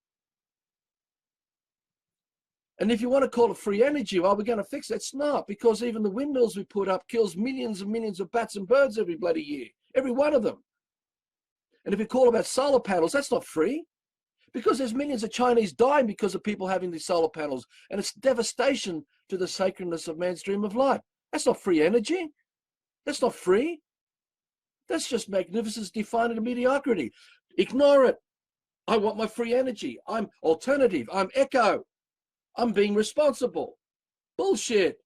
And if you want to call it free energy, well, we're going to fix it. It's not, because even the windmills we put up kills millions and millions of bats and birds every bloody year, every one of them. And if you call about solar panels, that's not free, because there's millions of Chinese dying because of people having these solar panels, and it's devastation to the sacredness of man's dream of life. That's not free energy. That's not free. That's just magnificence defined in mediocrity. Ignore it. I want my free energy. I'm alternative. I'm echo. I'm being responsible. Bullshit.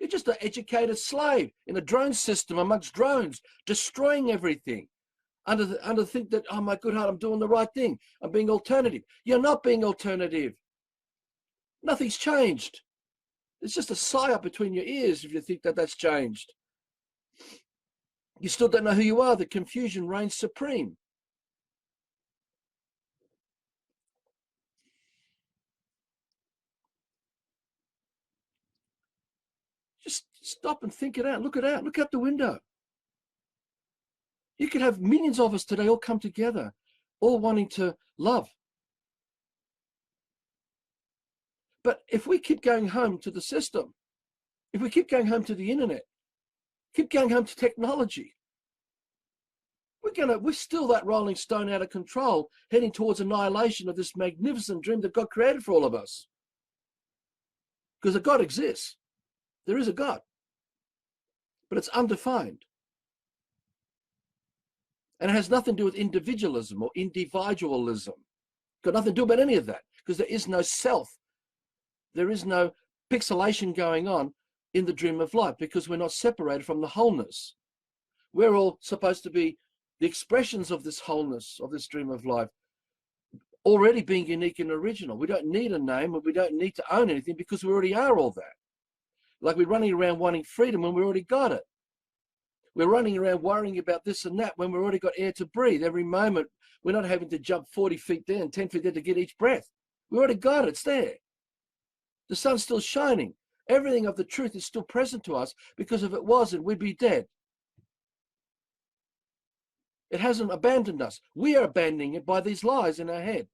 You're just an educated slave in a drone system amongst drones, destroying everything under the think that, oh my good heart, I'm doing the right thing. I'm being alternative. You're not being alternative. Nothing's changed. It's just a psyop between your ears if you think that that's changed. You still don't know who you are. The confusion reigns supreme. Just stop and think it out. Look it out. Look out the window. You could have millions of us today all come together, all wanting to love. But if we keep going home to the system, if we keep going home to the internet, keep going home to technology, we're still that rolling stone out of control, heading towards annihilation of this magnificent dream that God created for all of us. Because a God exists. There is a God. But it's undefined. And it has nothing to do with individualism or individualism. Got nothing to do about any of that. Because there is no self. There is no pixelation going on in the dream of life, because we're not separated from the wholeness. We're all supposed to be the expressions of this wholeness, of this dream of life, already being unique and original. We don't need a name, and we don't need to own anything, because we already are all that. Like we're running around wanting freedom when we already got it. We're running around worrying about this and that when we've already got air to breathe. Every moment, we're not having to jump 40 feet there and 10 feet there to get each breath. We already got it. It's there. The sun's still shining. Everything of the truth is still present to us, because if it wasn't, we'd be dead. It hasn't abandoned us. We are abandoning it by these lies in our head,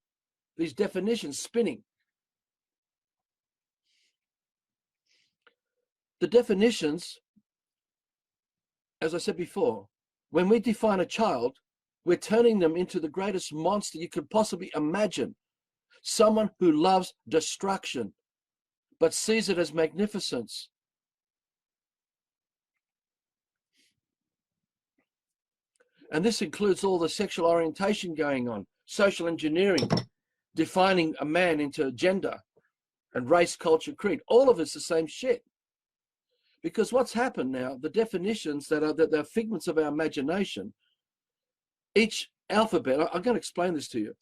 these definitions spinning. The definitions, as I said before, when we define a child, we're turning them into the greatest monster you could possibly imagine. Someone who loves destruction, but sees it as magnificence. And this includes all the sexual orientation going on, social engineering, defining a man into gender and race, culture, creed. All of it's the same shit. Because what's happened now, the definitions that are figments of our imagination, each alphabet, I'm going to explain this to you.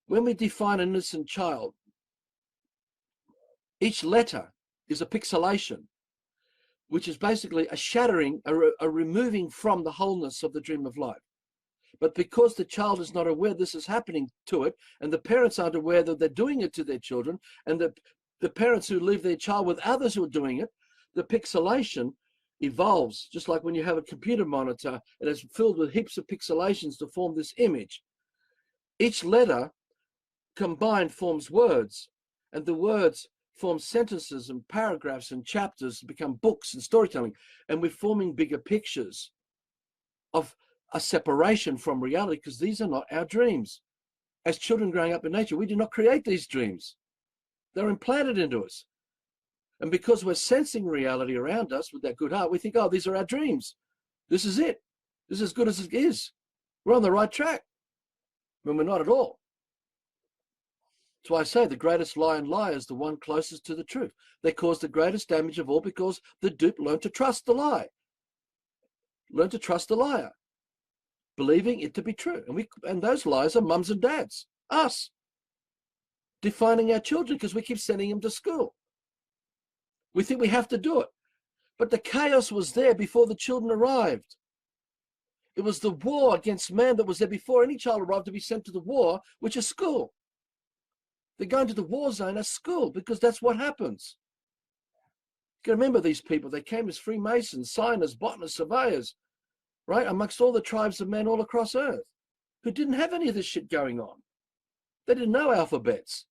When we define an innocent child, each letter is a pixelation, which is basically a shattering, a removing from the wholeness of the dream of life. But because the child is not aware this is happening to it, and the parents aren't aware that they're doing it to their children, and the parents who leave their child with others who are doing it, the pixelation evolves. Just like when you have a computer monitor, it is filled with heaps of pixelations to form this image. Each letter combined forms words, and the words form sentences and paragraphs and chapters, become books and storytelling, and we're forming bigger pictures of a separation from reality, because these are not our dreams. As children growing up in nature, we do not create these dreams. They're implanted into us. And because we're sensing reality around us with that good heart, we think, oh, these are our dreams. This is it. This is as good as it is. We're on the right track, when we're not at all. That's why I say the greatest lie and lie is the one closest to the truth. They cause the greatest damage of all, because the dupe learned to trust the lie. Learn to trust the liar, believing it to be true. And those lies are mums and dads, us, defining our children, because we keep sending them to school. We think we have to do it. But the chaos was there before the children arrived. It was the war against man that was there before any child arrived to be sent to the war, which is school. They're going to the war zone as school, because that's what happens. You can remember these people. They came as Freemasons, signers, botanists, surveyors, right? Amongst all the tribes of men all across Earth, who didn't have any of this shit going on. They didn't know alphabets.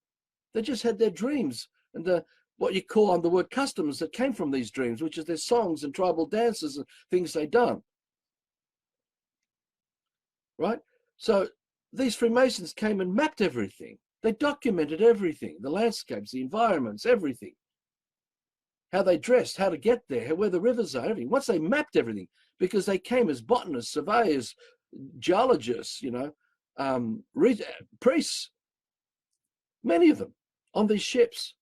They just had their dreams and what you call on the word customs that came from these dreams, which is their songs and tribal dances and things they'd done. Right? So these Freemasons came and mapped everything. They documented everything, the landscapes, the environments, everything. How they dressed, how to get there, where the rivers are, everything. Once they mapped everything, because they came as botanists, surveyors, geologists, priests, many of them on these ships.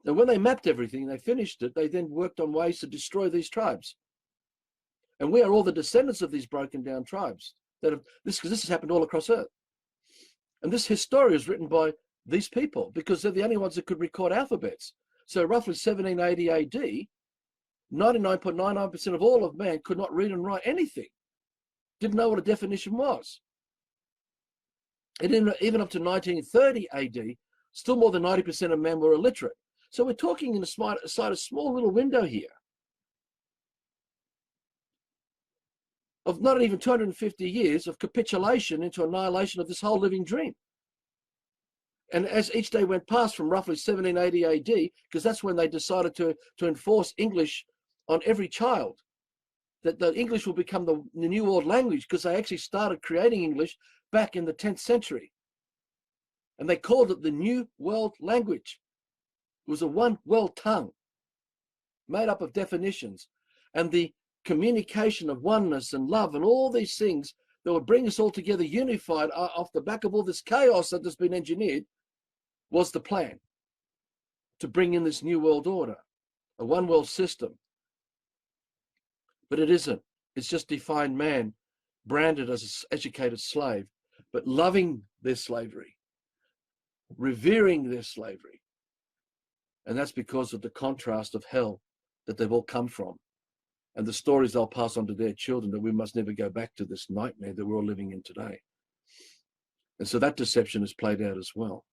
And when they mapped everything, they finished it, they then worked on ways to destroy these tribes. And we are all the descendants of these broken down tribes that have this, because this has happened all across Earth. And this history is written by these people because they're the only ones that could record alphabets. So roughly 1780 AD, 99.99% of all of man could not read and write anything. Didn't know what a definition was. And even up to 1930 AD, still more than 90% of men were illiterate. So we're talking inside a small little window here of not even 250 years of capitulation into annihilation of this whole living dream. And as each day went past from roughly 1780 AD, because that's when they decided to enforce English on every child, that the English will become the new world language, because they actually started creating English back in the 10th century. And they called it the New World Language. It was a one world tongue made up of definitions. And the communication of oneness and love and all these things that would bring us all together unified off the back of all this chaos that has been engineered was the plan to bring in this new world order, a one world system. But it isn't. It's just defined man branded as an educated slave, but loving their slavery, revering their slavery. And that's because of the contrast of hell that they've all come from. And the stories they'll pass on to their children, that we must never go back to this nightmare that we're all living in today. And so that deception is played out as well.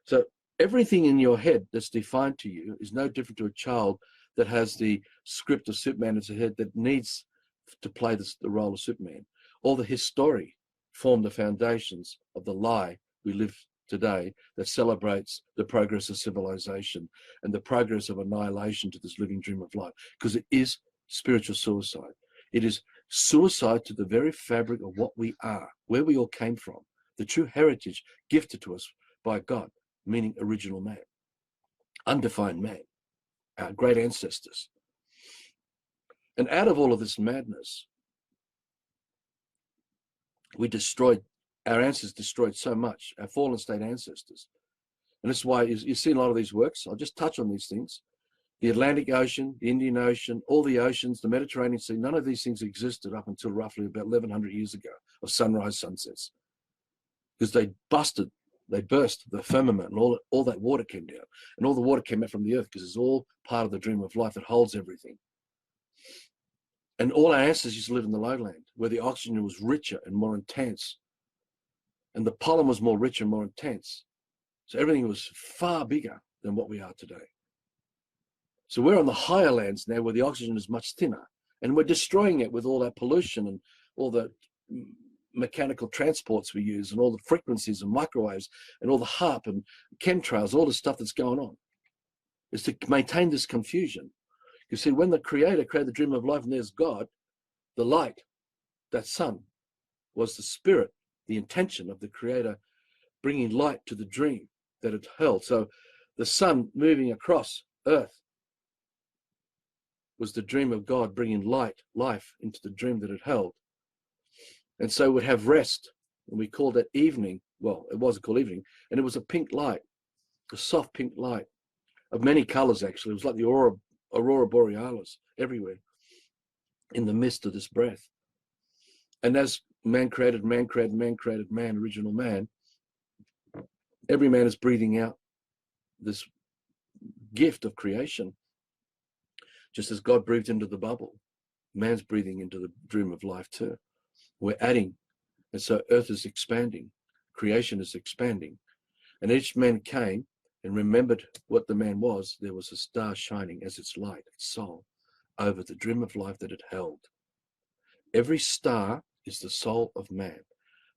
So everything in your head that's defined to you is no different to a child that has the script of Superman in its head that needs to play the role of Superman. All the history form the foundations of the lie we live today that celebrates the progress of civilization and the progress of annihilation to this living dream of life, because it is spiritual suicide. It is suicide to the very fabric of what we are, where we all came from, the true heritage gifted to us by God, meaning original man, undefined man, our great ancestors. And out of all of this madness, our ancestors destroyed so much, our fallen state ancestors. And that's why you see in a lot of these works, I'll just touch on these things. The Atlantic Ocean, the Indian Ocean, all the oceans, the Mediterranean Sea, none of these things existed up until roughly about 1100 years ago of sunrise, sunsets. Because they burst the firmament and all that water came down. And all the water came out from the earth because it's all part of the dream of life that holds everything. And all our ancestors used to live in the lowland where the oxygen was richer and more intense. And the pollen was more rich and more intense. So everything was far bigger than what we are today. So we're on the higher lands now where the oxygen is much thinner. And we're destroying it with all that pollution and all the mechanical transports we use and all the frequencies and microwaves and all the HARP and chemtrails, all the stuff that's going on. Is to maintain this confusion. You see, when the Creator created the dream of life and there's God, the light, that sun, was the spirit, the intention of the Creator bringing light to the dream that it held. So the sun moving across earth was the dream of God bringing light, life into the dream that it held. And so we'd have rest, and we called it evening. Well, it wasn't called evening, and it was a pink light, a soft pink light of many colors, actually. It was like the aurora borealis everywhere in the midst of this breath. And as man created man, original man, every man is breathing out this gift of creation. Just as God breathed into the bubble, man's breathing into the dream of life too. We're adding, and so earth is expanding, creation is expanding. And each man came and remembered what the man was. There was a star shining as its light, its soul, over the dream of life that it held. Every star is the soul of man.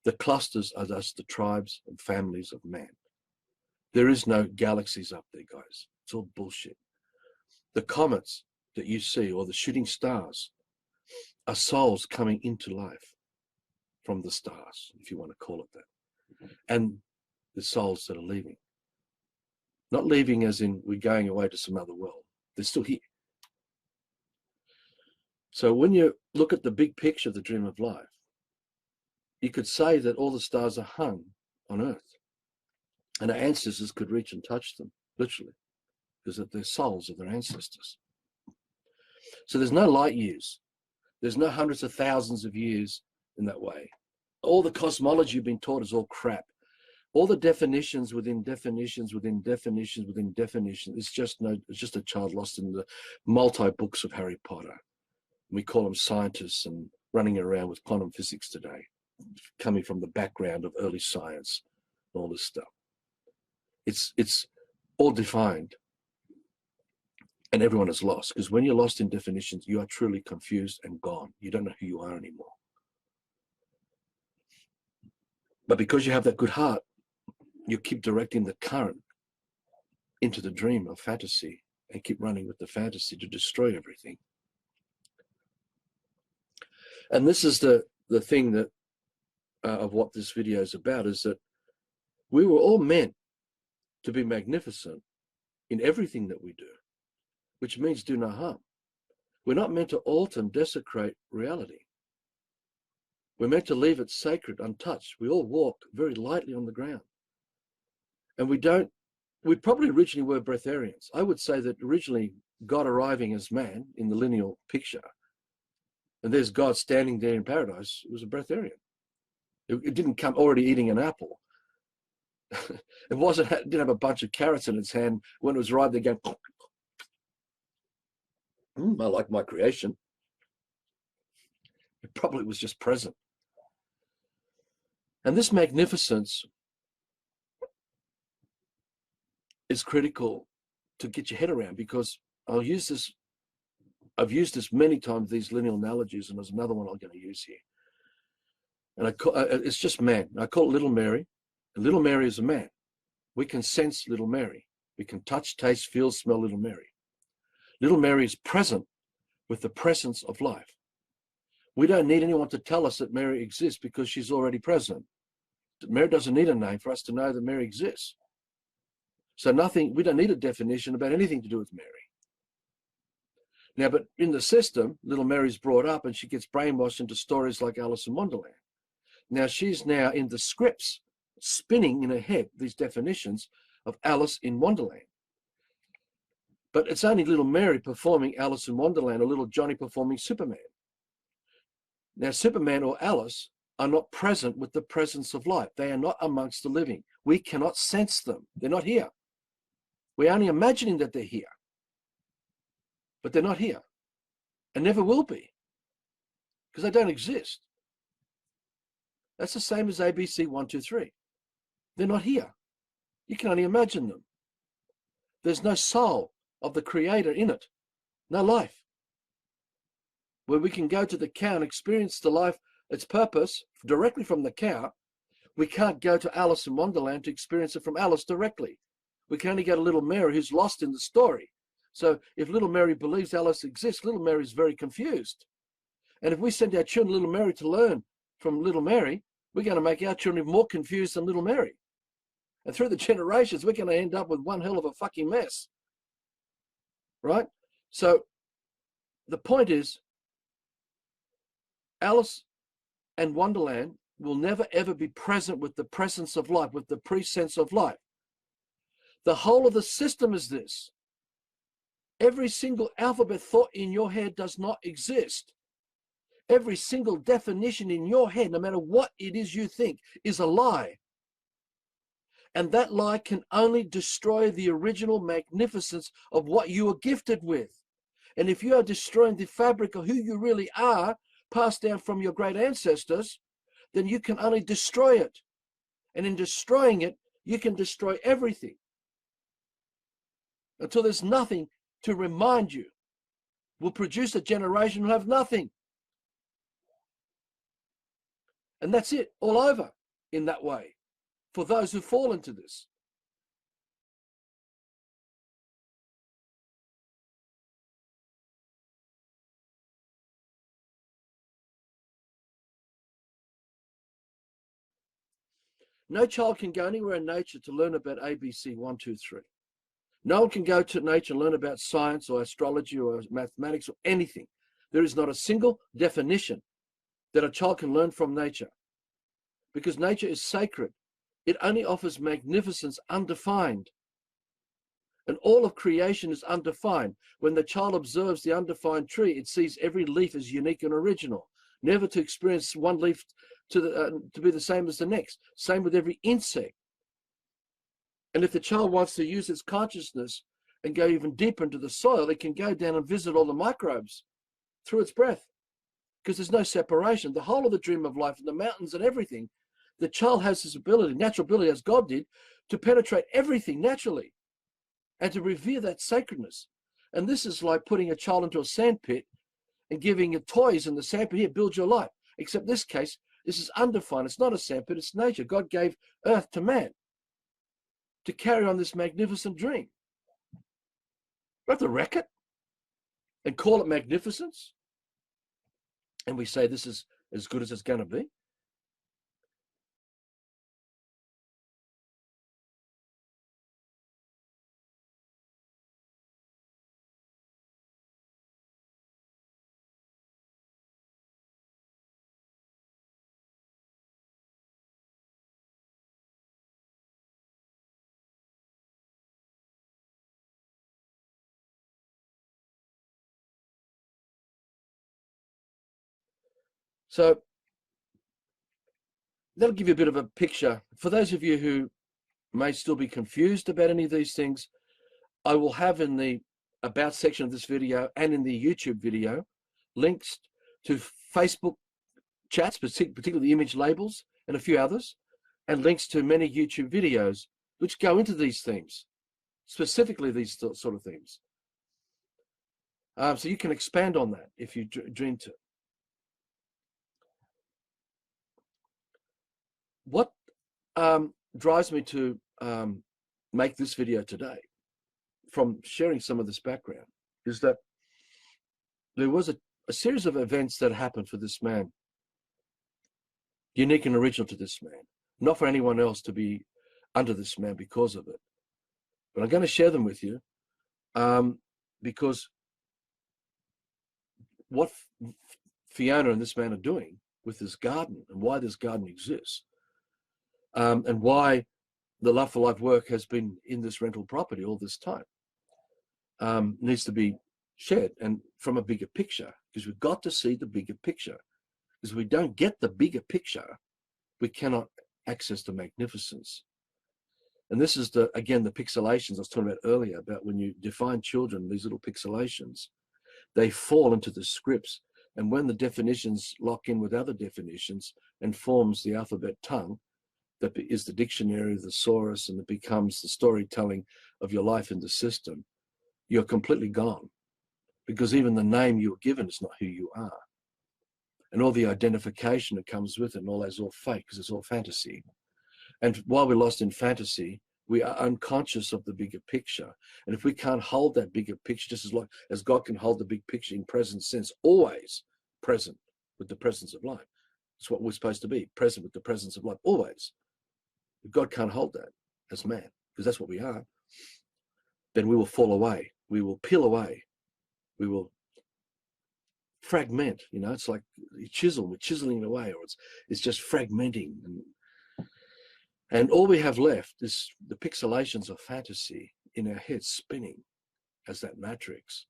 The clusters are thus the tribes and families of man. There is no galaxies up there, guys. It's all bullshit. The comets that you see, or the shooting stars, are souls coming into life from the stars, if you want to call it that. And the souls that are leaving. Not leaving as in we're going away to some other world. They're still here. So when you look at the big picture of the dream of life, you could say that all the stars are hung on earth. And our ancestors could reach and touch them, literally. because they're souls of their ancestors. So there's no light years. There's no hundreds of thousands of years in that way. All the cosmology you've been taught is all crap. All the definitions within definitions within definitions within definitions. It's just a child lost in the multi-books of Harry Potter. We call them scientists and running around with quantum physics today, coming from the background of early science and all this stuff. It's all defined, and everyone is lost, because when you're lost in definitions, you are truly confused and gone. You don't know who you are anymore. But because you have that good heart, you keep directing the current into the dream of fantasy and keep running with the fantasy to destroy everything. And this is the thing that of what this video is about, is that we were all meant to be magnificent in everything that we do, which means do no harm. We're not meant to alter and desecrate reality. We're meant to leave it sacred, untouched. We all walk very lightly on the ground. And we probably originally were breatharians. I would say that originally God arriving as man in the lineal picture, and there's God standing there in paradise, it was a breatharian. It didn't come already eating an apple. It didn't have a bunch of carrots in its hand when it was right there going, I like my creation. It probably was just present. And this magnificence is critical to get your head around, because I've used this many times, these lineal analogies, and there's another one I'm going to use here. And it's just man. I call it Little Mary. And Little Mary is a man. We can sense Little Mary. We can touch, taste, feel, smell Little Mary. Little Mary is present with the presence of life. We don't need anyone to tell us that Mary exists, because she's already present. Mary doesn't need a name for us to know that Mary exists. So we don't need a definition about anything to do with Mary. Now, but in the system, Little Mary's brought up and she gets brainwashed into stories like Alice in Wonderland. Now she's now in the scripts, spinning in her head these definitions of Alice in Wonderland. But it's only Little Mary performing Alice in Wonderland, or Little Johnny performing Superman. Now Superman or Alice are not present with the presence of life. They are not amongst the living. We cannot sense them. They're not here. We're only imagining that they're here. But they're not here, and never will be, because they don't exist. That's the same as ABC 1, 2, 3. They're not here. You can only imagine them. There's no soul of the creator in it, no life. Where we can go to the cow and experience the life, its purpose, directly from the cow, we can't go to Alice in Wonderland to experience it from Alice directly. We can only go to Little Mary, who's lost in the story. So if Little Mary believes Alice exists, Little Mary is very confused. And if we send our children Little Mary to learn from Little Mary, we're going to make our children more confused than Little Mary. And through the generations, we're going to end up with one hell of a fucking mess. Right? So the point is, Alice and Wonderland will never ever be present with the presence of life, with the presence of life. The whole of the system is this. Every single alphabet thought in your head does not exist. Every single definition in your head, no matter what it is you think, is a lie. And that lie can only destroy the original magnificence of what you are gifted with. And if you are destroying the fabric of who you really are, passed down from your great ancestors, then you can only destroy it. And in destroying it, you can destroy everything. Until there's nothing to remind you. We'll produce a generation who'll have nothing. And that's it, all over in that way, for those who fall into this. No child can go anywhere in nature to learn about ABC 1, 2, 3. No one can go to nature and learn about science or astrology or mathematics or anything. There is not a single definition that a child can learn from nature, because nature is sacred. It only offers magnificence undefined. And all of creation is undefined. When the child observes the undefined tree, it sees every leaf as unique and original, never to experience one leaf to be the same as the next. Same with every insect. And if the child wants to use its consciousness and go even deeper into the soil, it can go down and visit all the microbes through its breath, because there's no separation. The whole of the dream of life, and the mountains and everything, the child has this ability, natural ability, as God did, to penetrate everything naturally and to revere that sacredness. And this is like putting a child into a sandpit and giving it toys in the sandpit. Here, build your life. Except this case, this is undefined. It's not a sandpit, it's nature. God gave earth to man to carry on this magnificent dream. We have to wreck it and call it magnificence. And we say this is as good as it's going to be. So that'll give you a bit of a picture. For those of you who may still be confused about any of these things, I will have in the about section of this video and in the YouTube video links to Facebook chats, particularly the image labels and a few others, and links to many YouTube videos which go into these themes, specifically these sort of themes. So you can expand on that if you dream to. What drives me to make this video today, from sharing some of this background, is that there was a series of events that happened for this man, unique and original to this man, not for anyone else to be under this man because of it. But I'm going to share them with you because what Fiona and this man are doing with this garden, and why this garden exists, and why the Love for Life work has been in this rental property all this time, needs to be shared, and from a bigger picture, because we've got to see the bigger picture. Because if we don't get the bigger picture, we cannot access the magnificence. And this is again the pixelations I was talking about earlier, about when you define children, these little pixelations, they fall into the scripts. And when the definitions lock in with other definitions and forms the alphabet tongue, that is the dictionary, the thesaurus, and it becomes the storytelling of your life in the system, you're completely gone. Because even the name you were given is not who you are. And all the identification that comes with it, and all that's all fake, because it's all fantasy. And while we're lost in fantasy, we are unconscious of the bigger picture. And if we can't hold that bigger picture, just as God can hold the big picture in present sense, always present with the presence of life. It's what we're supposed to be, present with the presence of life, always. If God can't hold that as man, because that's what we are, then we will fall away. We will peel away. We will fragment. You know, it's like we're chiseling away, or it's just fragmenting. And all we have left is the pixelations of fantasy in our heads spinning as that matrix.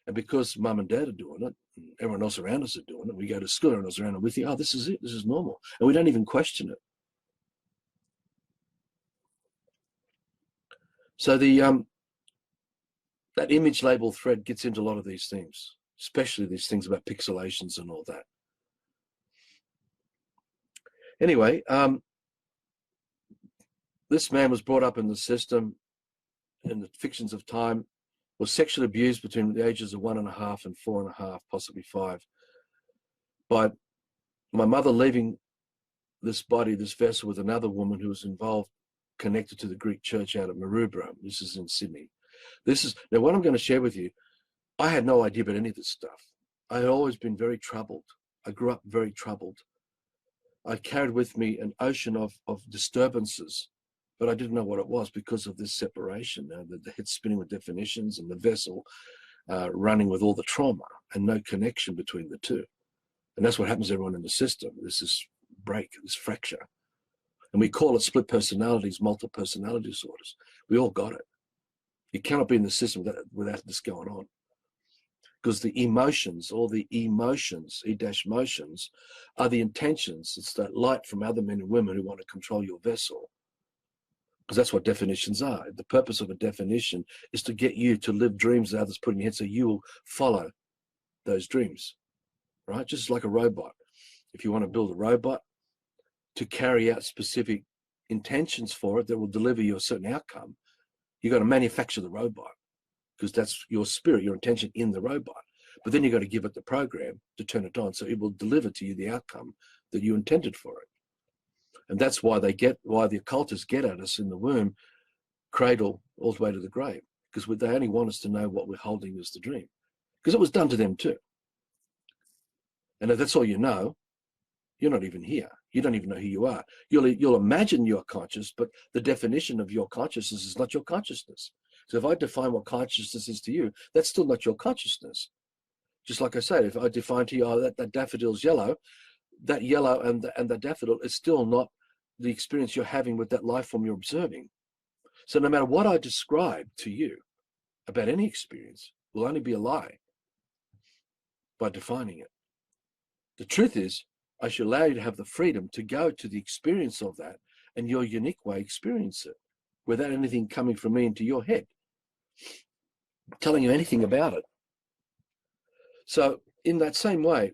And because mum and dad are doing it, and everyone else around us are doing it, we go to school, everyone else around and we think, oh, this is it, this is normal. And we don't even question it. So that image label thread gets into a lot of these things, especially these things about pixelations and all that. Anyway, this man was brought up in the system, in the fictions of time, was sexually abused between the ages of 1.5 and 4.5, possibly 5, by my mother leaving this body, this vessel, with another woman who was involved, connected to the Greek church out of Maroubra. This is in Sydney. Now what I'm going to share with you, I had no idea about any of this stuff. I had always been very troubled. I grew up very troubled. I carried with me an ocean of disturbances, but I didn't know what it was because of this separation, the head spinning with definitions and the vessel running with all the trauma and no connection between the two. And that's what happens to everyone in the system. This is break, this fracture. And we call it split personalities, multiple personality disorders. We all got it You cannot be in the system without this going on. Because the emotions, or the emotions, motions, are the intentions. It's that light from other men and women who want to control your vessel. Because that's what definitions are. The purpose of a definition is to get you to live dreams that others put in your head, so you will follow those dreams, right? Just like a robot. If you want to build a robot to carry out specific intentions for it that will deliver you a certain outcome, you've got to manufacture the robot, because that's your spirit, your intention in the robot. But then you've got to give it the program to turn it on, so it will deliver to you the outcome that you intended for it. And that's why the occultists get at us in the womb, cradle all the way to the grave, because they only want us to know what we're holding as the dream, because it was done to them too. And if that's all you know, you're not even here. You don't even know who you are. You'll imagine you're conscious, but the definition of your consciousness is not your consciousness. So if I define what consciousness is to you, that's still not your consciousness. Just like I said, if I define to you, oh, that daffodil's yellow, that yellow and the daffodil is still not the experience you're having with that life form you're observing. So no matter what I describe to you about any experience, will only be a lie by defining it. The truth is, I should allow you to have the freedom to go to the experience of that and your unique way experience it, without anything coming from me into your head, telling you anything about it. So in that same way,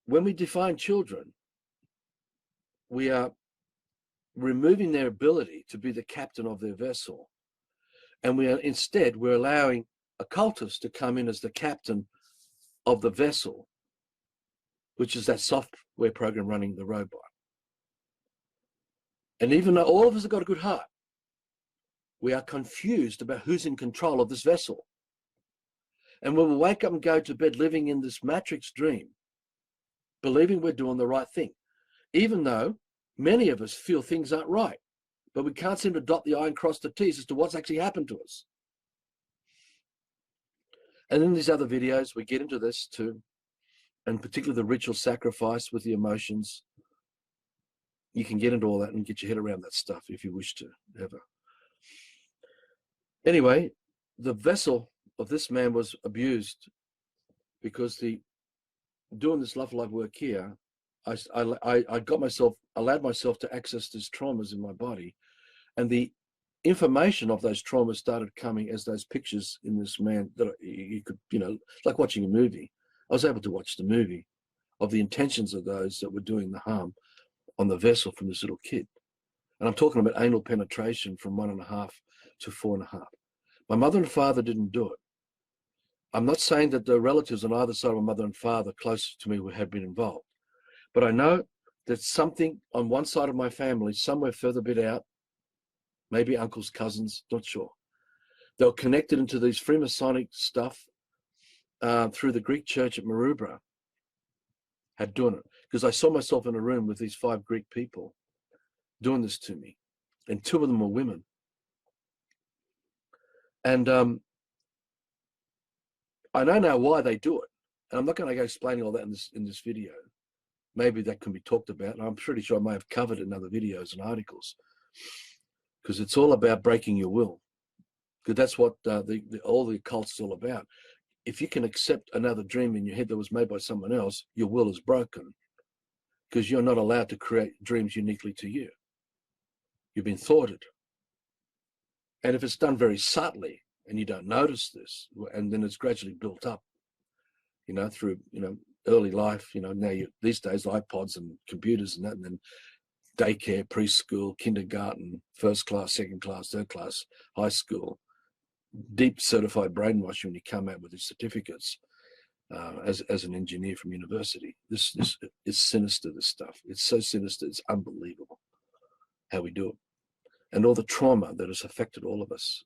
when we define children, we are removing their ability to be the captain of their vessel. And we're allowing occultists to come in as the captain of the vessel, which is that software program running the robot. And even though all of us have got a good heart, we are confused about who's in control of this vessel. And when we wake up and go to bed living in this matrix dream, believing we're doing the right thing, even though many of us feel things aren't right, but we can't seem to dot the I and cross the T's as to what's actually happened to us. And in these other videos, we get into this too, and particularly the ritual sacrifice with the emotions. You can get into all that and get your head around that stuff if you wish to, ever. Anyway, the vessel of this man was abused because doing this love life work here, I allowed myself to access these traumas in my body, and the information of those traumas started coming as those pictures in this man that you could, like watching a movie. I was able to watch the movie of the intentions of those that were doing the harm on the vessel from this little kid. And I'm talking about anal penetration from 1.5 to 4.5. My mother and father didn't do it. I'm not saying that the relatives on either side of my mother and father closest to me had been involved, but I know that something on one side of my family, somewhere further bit out, maybe uncles, cousins, not sure, they were connected into these Freemasonic stuff through the Greek church at Maroubra, had done it. Because I saw myself in a room with these 5 Greek people doing this to me, and 2 of them were women. And I don't know why they do it, and I'm not going to go explaining all that in this video. Maybe that can be talked about, and I'm pretty sure I may have covered it in other videos and articles, because it's all about breaking your will. Because that's what all the occult's is all about. If you can accept another dream in your head that was made by someone else, your will is broken, because you're not allowed to create dreams uniquely to you. You've been thwarted. And if it's done very subtly and you don't notice this, and then it's gradually built up, through, early life, now these days, iPods and computers and that, and then daycare, preschool, kindergarten, first class, second class, third class, high school, deep certified brainwashing when you come out with these certificates as an engineer from university. This is sinister, this stuff. It's so sinister, it's unbelievable how we do it. And all the trauma that has affected all of us,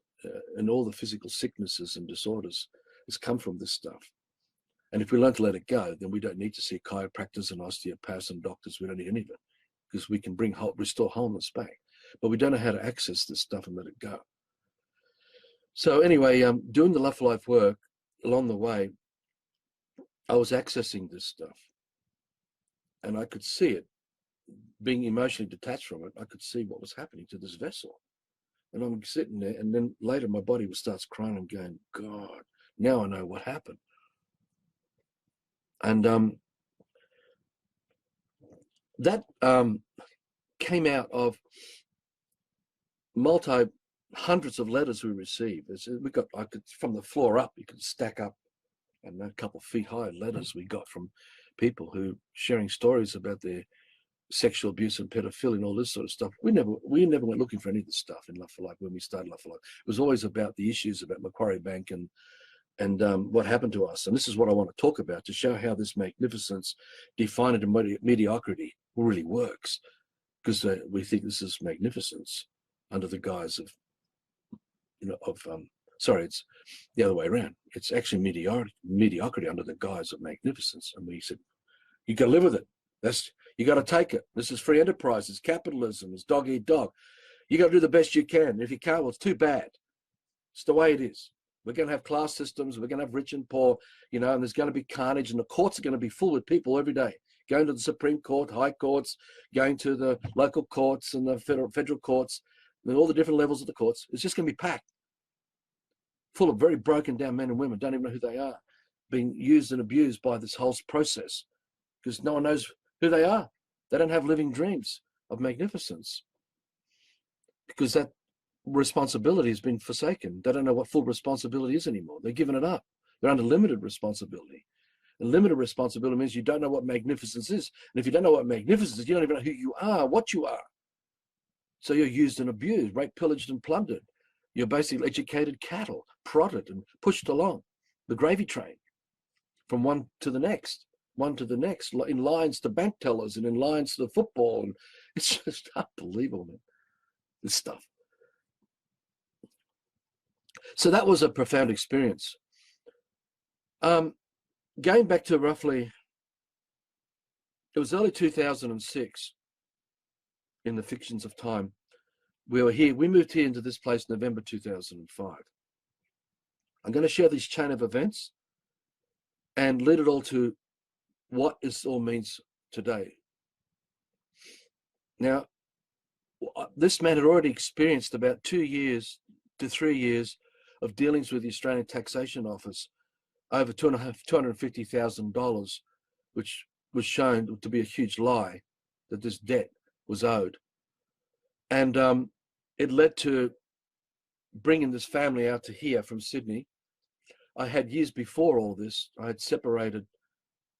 and all the physical sicknesses and disorders has come from this stuff. And if we learn to let it go, then we don't need to see chiropractors and osteopaths and doctors. We don't need any of it, because we can restore wholeness back. But we don't know how to access this stuff and let it go. So anyway, doing the love for life work, along the way, I was accessing this stuff, and I could see it. Being emotionally detached from it, I could see what was happening to this vessel. And I'm sitting there, and then later my body starts crying and going, God, now I know what happened. And that came out of hundreds of letters we received. I could, from the floor up, you could stack up, and a couple of feet high letters we got from people who sharing stories about their sexual abuse and pedophilia and all this sort of stuff. We never went looking for any of this stuff in Love for Life when we started Love for Life. It was always about the issues about Macquarie Bank and what happened to us. And this is what I want to talk about, to show how this magnificence defined in mediocrity really works, because we think this is magnificence under the guise of, sorry, it's the other way around. It's actually mediocrity under the guise of magnificence. And we said, you got to live with it. You got to take it. This is free enterprise. It's capitalism. It's dog eat dog. You got to do the best you can. And if you can't, well, it's too bad. It's the way it is. We're going to have class systems. We're going to have rich and poor, and there's going to be carnage, and the courts are going to be full with people every day, going to the Supreme Court, high courts, going to the local courts and the federal courts, and all the different levels of the courts. It's just going to be packed, full of very broken down men and women, don't even know who they are, being used and abused by this whole process, because no one knows who they are. They don't have living dreams of magnificence, because that responsibility has been forsaken. They don't know what full responsibility is anymore. They're giving it up. They're under limited responsibility. And limited responsibility means you don't know what magnificence is. And if you don't know what magnificence is, you don't even know who you are, what you are. So you're used and abused, raped, pillaged, and plundered. You're basically educated cattle, prodded and pushed along the gravy train from one to the next, in lines to bank tellers and in lines to the football. And it's just unbelievable, man, this stuff. So that was a profound experience. Going back to roughly, it was early 2006, in the fictions of time, we moved here into this place November 2005. I'm going to share this chain of events and lead it all to what this all means today. Now, this man had already experienced about 2 years to 3 years of dealings with the Australian Taxation Office, over $250,000, which was shown to be a huge lie, that this debt was owed. And it led to bringing this family out to here from Sydney. I had, years before all this, I had separated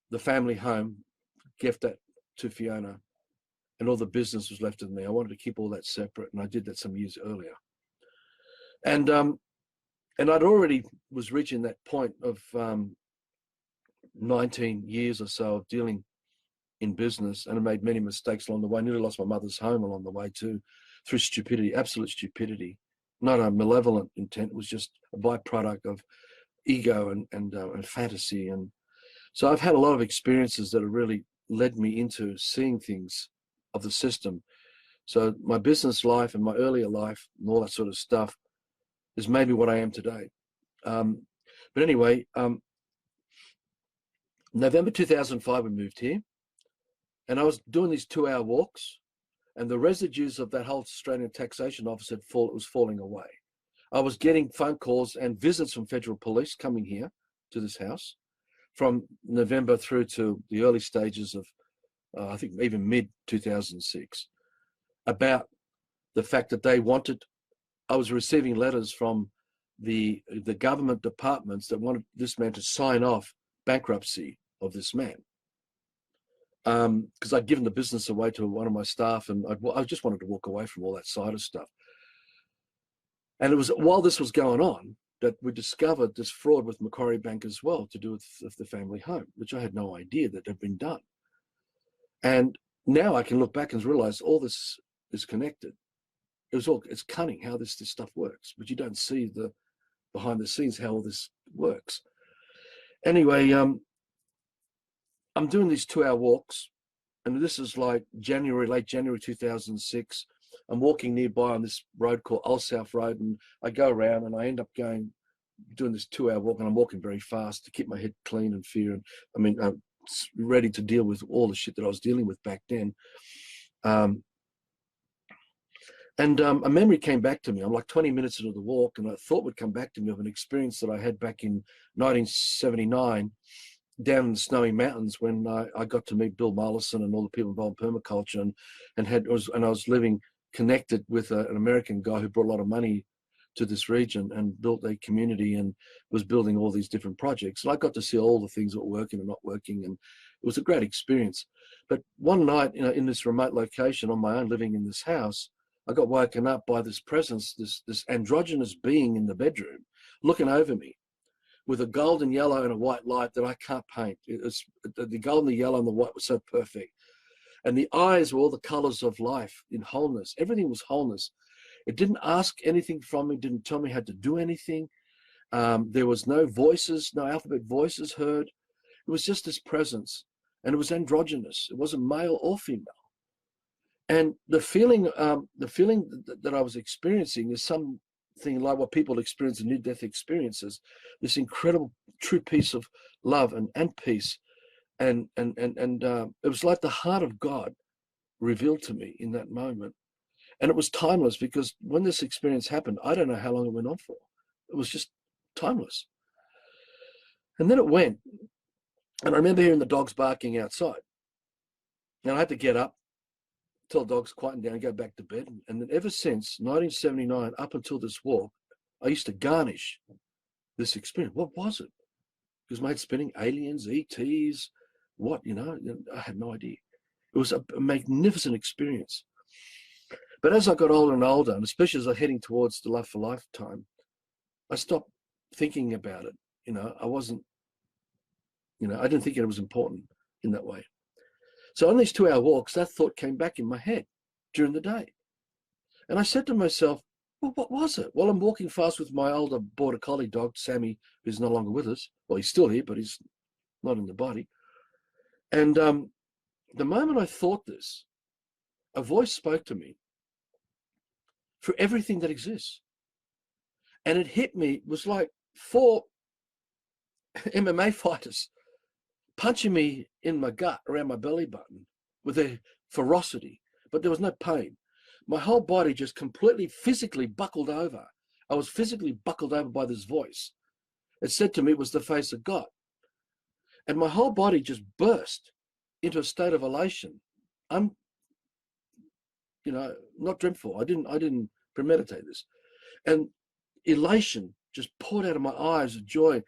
the family home, gift that to Fiona, and all the business was left with me. I wanted to keep all that separate, and I did that some years earlier. And I'd already was reaching that point of 19 years or so of dealing in business, and I made many mistakes along the way. I nearly lost my mother's home along the way too, through stupidity, absolute stupidity. Not a malevolent intent. It was just a byproduct of ego and fantasy. And so I've had a lot of experiences that have really led me into seeing things of the system. So my business life and my earlier life and all that sort of stuff has made me what I am today. But anyway, November 2005, we moved here, and I was doing these 2-hour walks, and the residues of that whole Australian Taxation Office was falling away. I was getting phone calls and visits from federal police coming here to this house from November through to the early stages of, I think even mid-2006, about the fact that they wanted, I was receiving letters from the government departments that wanted this man to sign off bankruptcy of this man. Because I'd given the business away to one of my staff, and I just wanted to walk away from all that side of stuff. And it was while this was going on that we discovered this fraud with Macquarie Bank as well, to do with the family home, which I had no idea that had been done. And now I can look back and realize all this is connected. It's cunning how this stuff works, but you don't see the behind the scenes how all this works. Anyway, I'm doing these 2-hour walks, and this is like late January 2006. I'm walking nearby on this road called Old South Road, and I go around and I end up doing this 2-hour walk, and I'm walking very fast to keep my head clean and fear. And I mean, I'm ready to deal with all the shit that I was dealing with back then. And a memory came back to me. I'm like 20 minutes into the walk, and a thought would come back to me of an experience that I had back in 1979 down in the snowy mountains when I got to meet Bill Mollison and all the people involved in permaculture, and I was living connected with an American guy who brought a lot of money to this region and built a community and was building all these different projects. And I got to see all the things that were working and not working, and it was a great experience. But one night, in this remote location on my own, living in this house, I got woken up by this presence, this androgynous being in the bedroom, looking over me with a golden yellow and a white light that I can't paint. It was the golden, the yellow, and the white was so perfect. And the eyes were all the colors of life in wholeness. Everything was wholeness. It didn't ask anything from me, didn't tell me how to do anything. There was no voices, no alphabet voices heard. It was just this presence. And it was androgynous. It wasn't male or female. And the feeling that I was experiencing is something like what people experience in near-death experiences, this incredible true piece of love and peace. And it was like the heart of God revealed to me in that moment. And it was timeless, because when this experience happened, I don't know how long it went on for. It was just timeless. And then it went. And I remember hearing the dogs barking outside. And I had to get up, tell the dogs quieten down, go back to bed. And then ever since 1979, up until this walk, I used to garnish this experience. What was it? It was made spinning aliens, ETs, what, I had no idea. It was a magnificent experience. But as I got older and older, and especially as I was heading towards the Love for Lifetime, I stopped thinking about it. I wasn't, I didn't think it was important in that way. So on these 2-hour walks, that thought came back in my head during the day. And I said to myself, well, what was it? Well, I'm walking fast with my older border collie dog, Sammy, who's no longer with us. Well, he's still here, but he's not in the body. And the moment I thought this, a voice spoke to me for everything that exists. And it hit me. It was like 4 MMA fighters punching me in my gut, around my belly button, with their ferocity. But there was no pain. My whole body just completely physically buckled over. I was physically buckled over by this voice. It said to me it was the face of God. And my whole body just burst into a state of elation. Not dreamt for. I didn't premeditate this. And elation just poured out of my eyes of joy.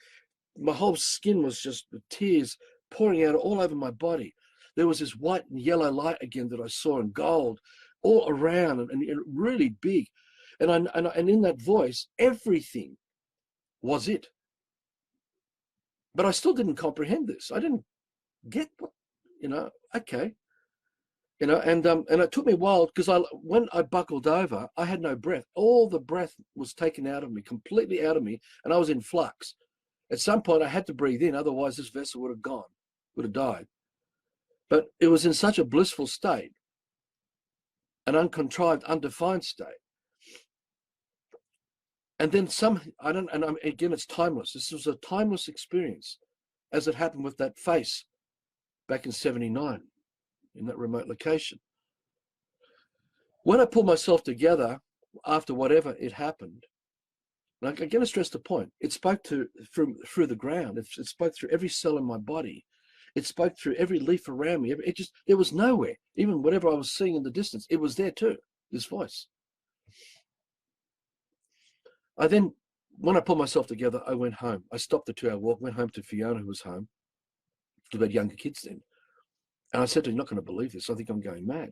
My whole skin was just with tears pouring out all over my body. There was this white and yellow light again that I saw, in gold all around, and really big. And in that voice, everything was it. But I still didn't comprehend this. I didn't get what, okay. And it took me a while, because when I buckled over, I had no breath. All the breath was taken out of me, completely out of me, and I was in flux. At some point, I had to breathe in, otherwise this vessel would have died. But it was in such a blissful state, an uncontrived, undefined state. And then again, it's timeless. This was a timeless experience, as it happened with that face back in 79. In that remote location. When I pulled myself together after whatever it happened, and I'm going to stress the point, it spoke through the ground. It spoke through every cell in my body. It spoke through every leaf around me. There was nowhere, even whatever I was seeing in the distance, it was there too, this voice. When I pulled myself together, I went home. I stopped the 2-hour walk, went home to Fiona, who was home. We had younger kids then. And I said to her, "You're not going to believe this. I think I'm going mad.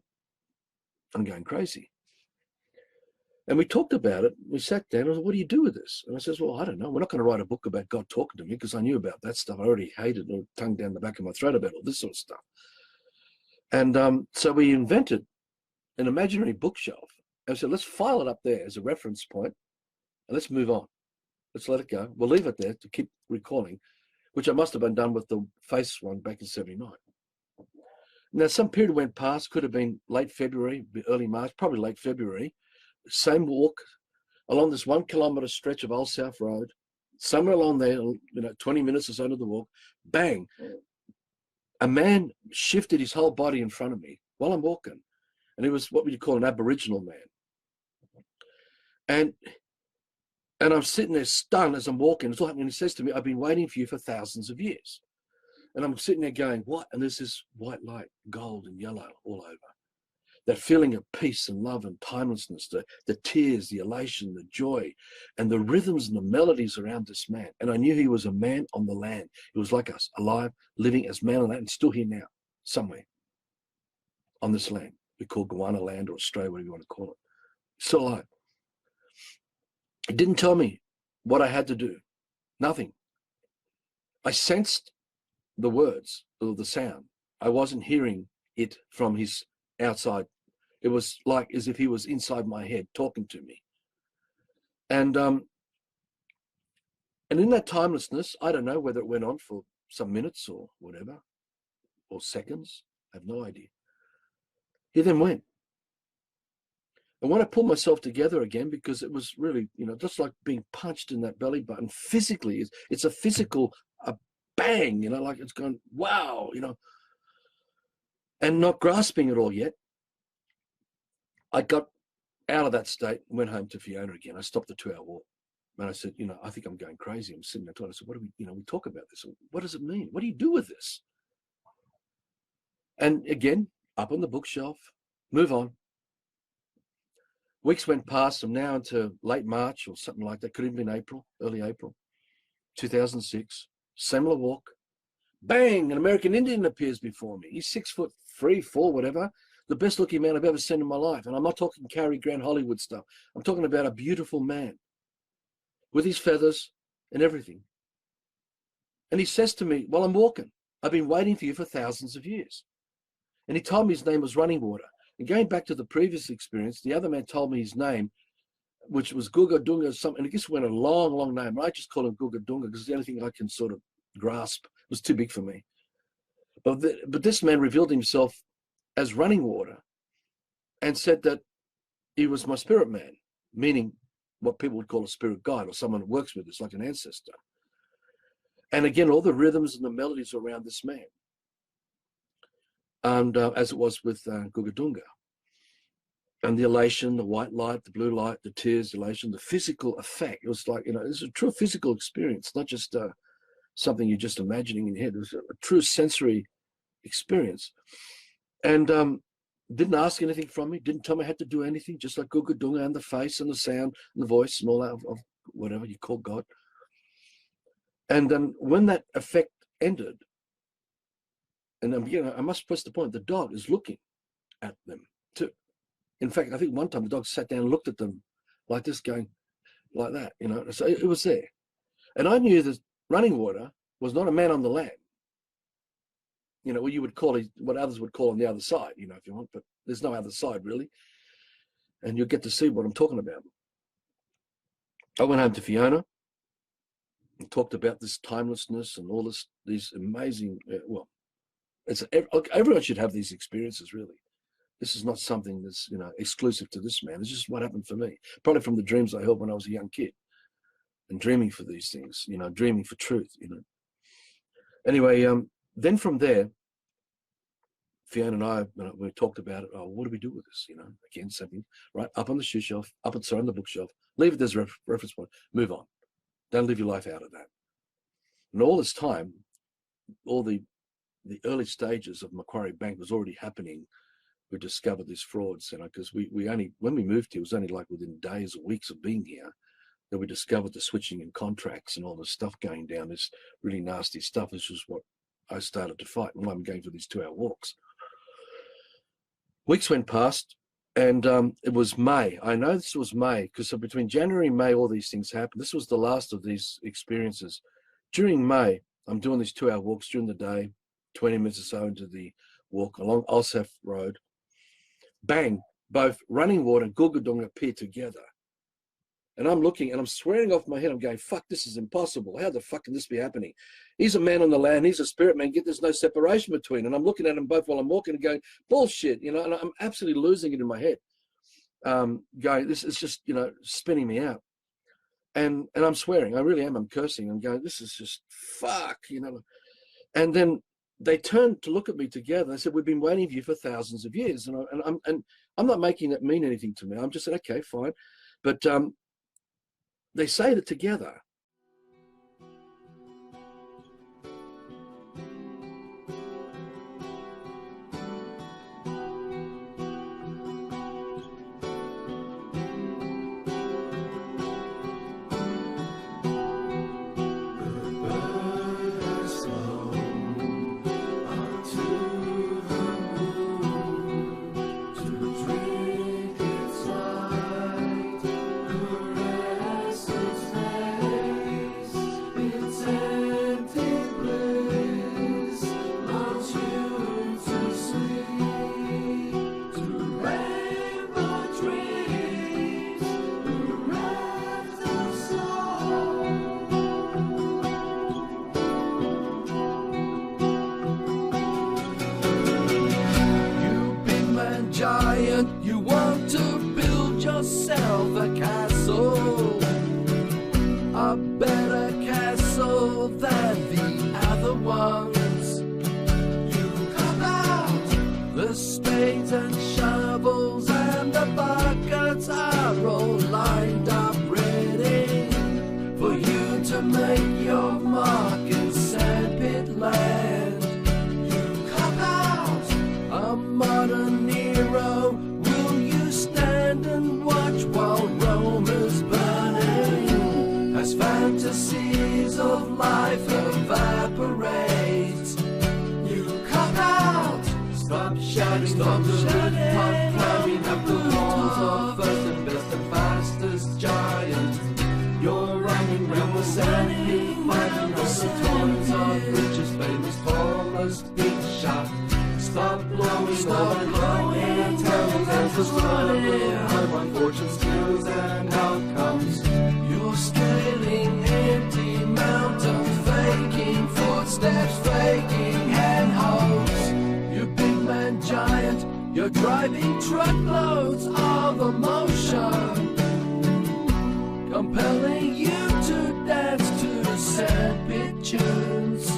I'm going crazy." And we talked about it. We sat down. I said, "What do you do with this?" And I says, "Well, I don't know. We're not going to write a book about God talking to me," because I knew about that stuff. I already hated the tongue down the back of my throat about all this sort of stuff. And so we invented an imaginary bookshelf. And I said, let's file it up there as a reference point, and let's move on. Let's let it go. We'll leave it there to keep recalling, which I must have been done with the face one back in 79. Now, some period went past, could have been late February, early March, probably late February. Same walk along this 1 kilometre stretch of Old South Road, somewhere along there, 20 minutes or so into the walk, bang, a man shifted his whole body in front of me while I'm walking. And he was what would you call an Aboriginal man. And I'm sitting there stunned as I'm walking. It's all happening. And he says to me, I've been waiting for you for thousands of years. And I'm sitting there going, what? And there's this white light, gold and yellow all over. That feeling of peace and love and timelessness, the tears, the elation, the joy, and the rhythms and the melodies around this man. And I knew he was a man on the land. He was like us, alive, living as man on that, and still here now, somewhere on this land. We call Guyana land or Australia, whatever you want to call it. Still alive. He didn't tell me what I had to do. Nothing. I sensed the words or the sound. I wasn't hearing it from his outside. It was like as if he was inside my head talking to me. And in that timelessness, I don't know whether it went on for some minutes or whatever, or seconds. I have no idea. He then went. And when I pulled myself together again, because it was really, just like being punched in that belly button physically, it's a physical bang, like it's going, wow, and not grasping it all yet. I got out of that state and went home to Fiona again. I stopped the 2-hour walk. And I said, I think I'm going crazy. I'm sitting there talking. I said, what do we, we talk about this. What does it mean? What do you do with this? And again, up on the bookshelf, move on. Weeks went past from now into late March or something like that. Could have been April, early April, 2006. Similar walk. Bang! An American Indian appears before me. He's 6'3", 4", whatever. The best looking man I've ever seen in my life. And I'm not talking Cary Grant Hollywood stuff. I'm talking about a beautiful man with his feathers and everything. And he says to me, well, I'm walking. I've been waiting for you for thousands of years. And he told me his name was Running Water. And going back to the previous experience, the other man told me his name, which was Guga Dunga or something. And it just went a long, long name. I just call him Guga Dunga because it's the only thing I can sort of grasp. It was too big for me. But this man revealed himself as Running Water and said that he was my spirit man, meaning what people would call a spirit guide or someone who works with us, like an ancestor. And again, all the rhythms and the melodies around this man. And as it was with Guga Dunga. And the elation, the white light, the blue light, the tears, the elation, the physical effect. It was like, it's a true physical experience, not just something you're just imagining in your head. It was a true sensory experience. And didn't ask anything from me, didn't tell me I had to do anything, just like Guga Dunga and the face and the sound and the voice and all that of whatever you call God. And then when that effect ended, and I must press the point, the dog is looking at them too. In fact, I think one time the dog sat down and looked at them like this, going like that, So it was there. And I knew that Running Water was not a man on the land. What you would call what others would call on the other side, if you want, but there's no other side really. And you'll get to see what I'm talking about. I went home to Fiona and talked about this timelessness and all these amazing, everyone should have these experiences, really. This is not something that's, exclusive to this man. It's just what happened for me. Probably from the dreams I held when I was a young kid and dreaming for these things, dreaming for truth, Anyway, then from there, Fiona and I, we talked about it. Oh, what do we do with this? Again, something right up on the shoe shelf, on the bookshelf. Leave it as a reference point. Move on. Don't live your life out of that. And all this time, all the early stages of Macquarie Bank was already happening. We discovered these frauds, because we only, when we moved here, it was only like within days or weeks of being here that we discovered the switching in contracts and all this stuff going down, this really nasty stuff. This was what I started to fight, and I'm going for these 2-hour walks. Weeks went past, and it was May. I know this was May, because between January and May, all these things happened. This was the last of these experiences. During May, I'm doing these 2-hour walks during the day, 20 minutes or so into the walk along Alsaf Road. Bang, both Running Water and Guga Dunga appear together. And I'm looking and I'm swearing off my head. I'm going, fuck, this is impossible. How the fuck can this be happening? He's a man on the land. He's a spirit man. There's no separation between. And I'm looking at them both while I'm walking and going, bullshit, and I'm absolutely losing it in my head. Going, this is just, spinning me out. And I'm swearing. I really am. I'm cursing. I'm going, this is just fuck, And then they turned to look at me together. They said, we've been waiting for you for thousands of years. And I'm not making that mean anything to me. I'm just saying, okay, fine. But they say it together. You want to build yourself a castle, a better castle than the other ones. You cut out the spades and shovels, and the buckets are all lined up ready for you to make your mark in sandpit land. You cut out a modern hero. Stand and watch while Rome is burning, as fantasies of life evaporate. You cut out, stop shouting, stop shouting, climbing up the walls of first and best and fastest giant. You're running round the sandpit, fighting on the thorns of richest, famous, tallest big shot. Stop blowing, stop blowing, and telling us the story of my fortune, skills, and outcomes. You're scaling empty mountains, faking footsteps, faking handholds. You big man giant, you're driving truckloads of emotion, compelling you to dance to sandpit tunes.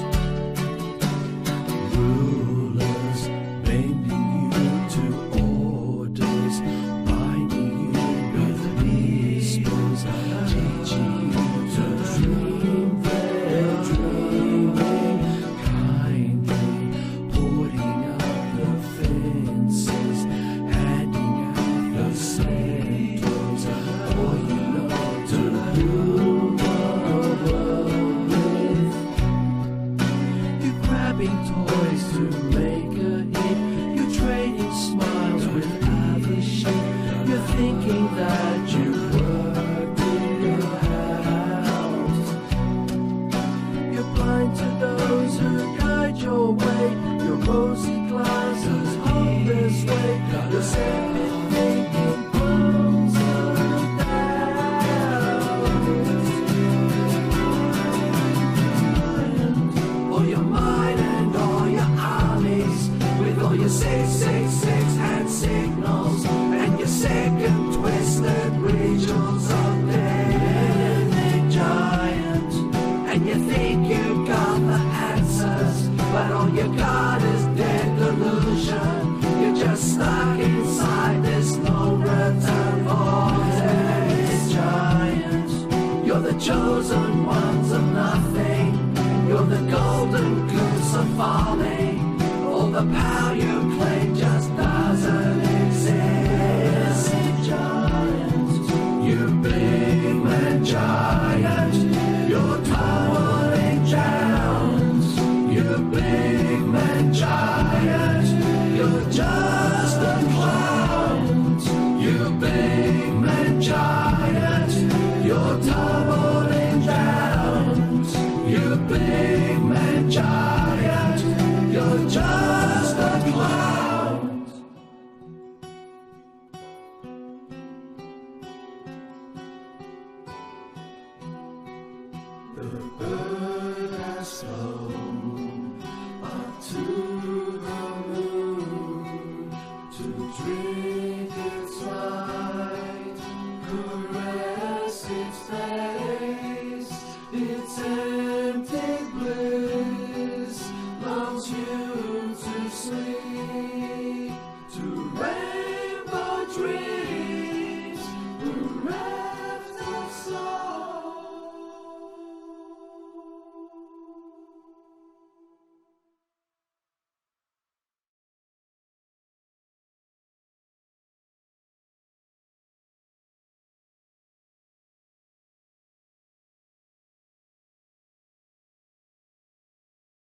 Chosen ones of nothing, you're the golden goose of folly. All the power you claim just doesn't exist. Giant, you big man giant, you're towering down. You big man giant, you're just a clown. You big man giant, you're tumbling down. You big man giant, you're just a clown. The bird has flown up to the moon to drink its light, caress its face, its empty bliss loves you.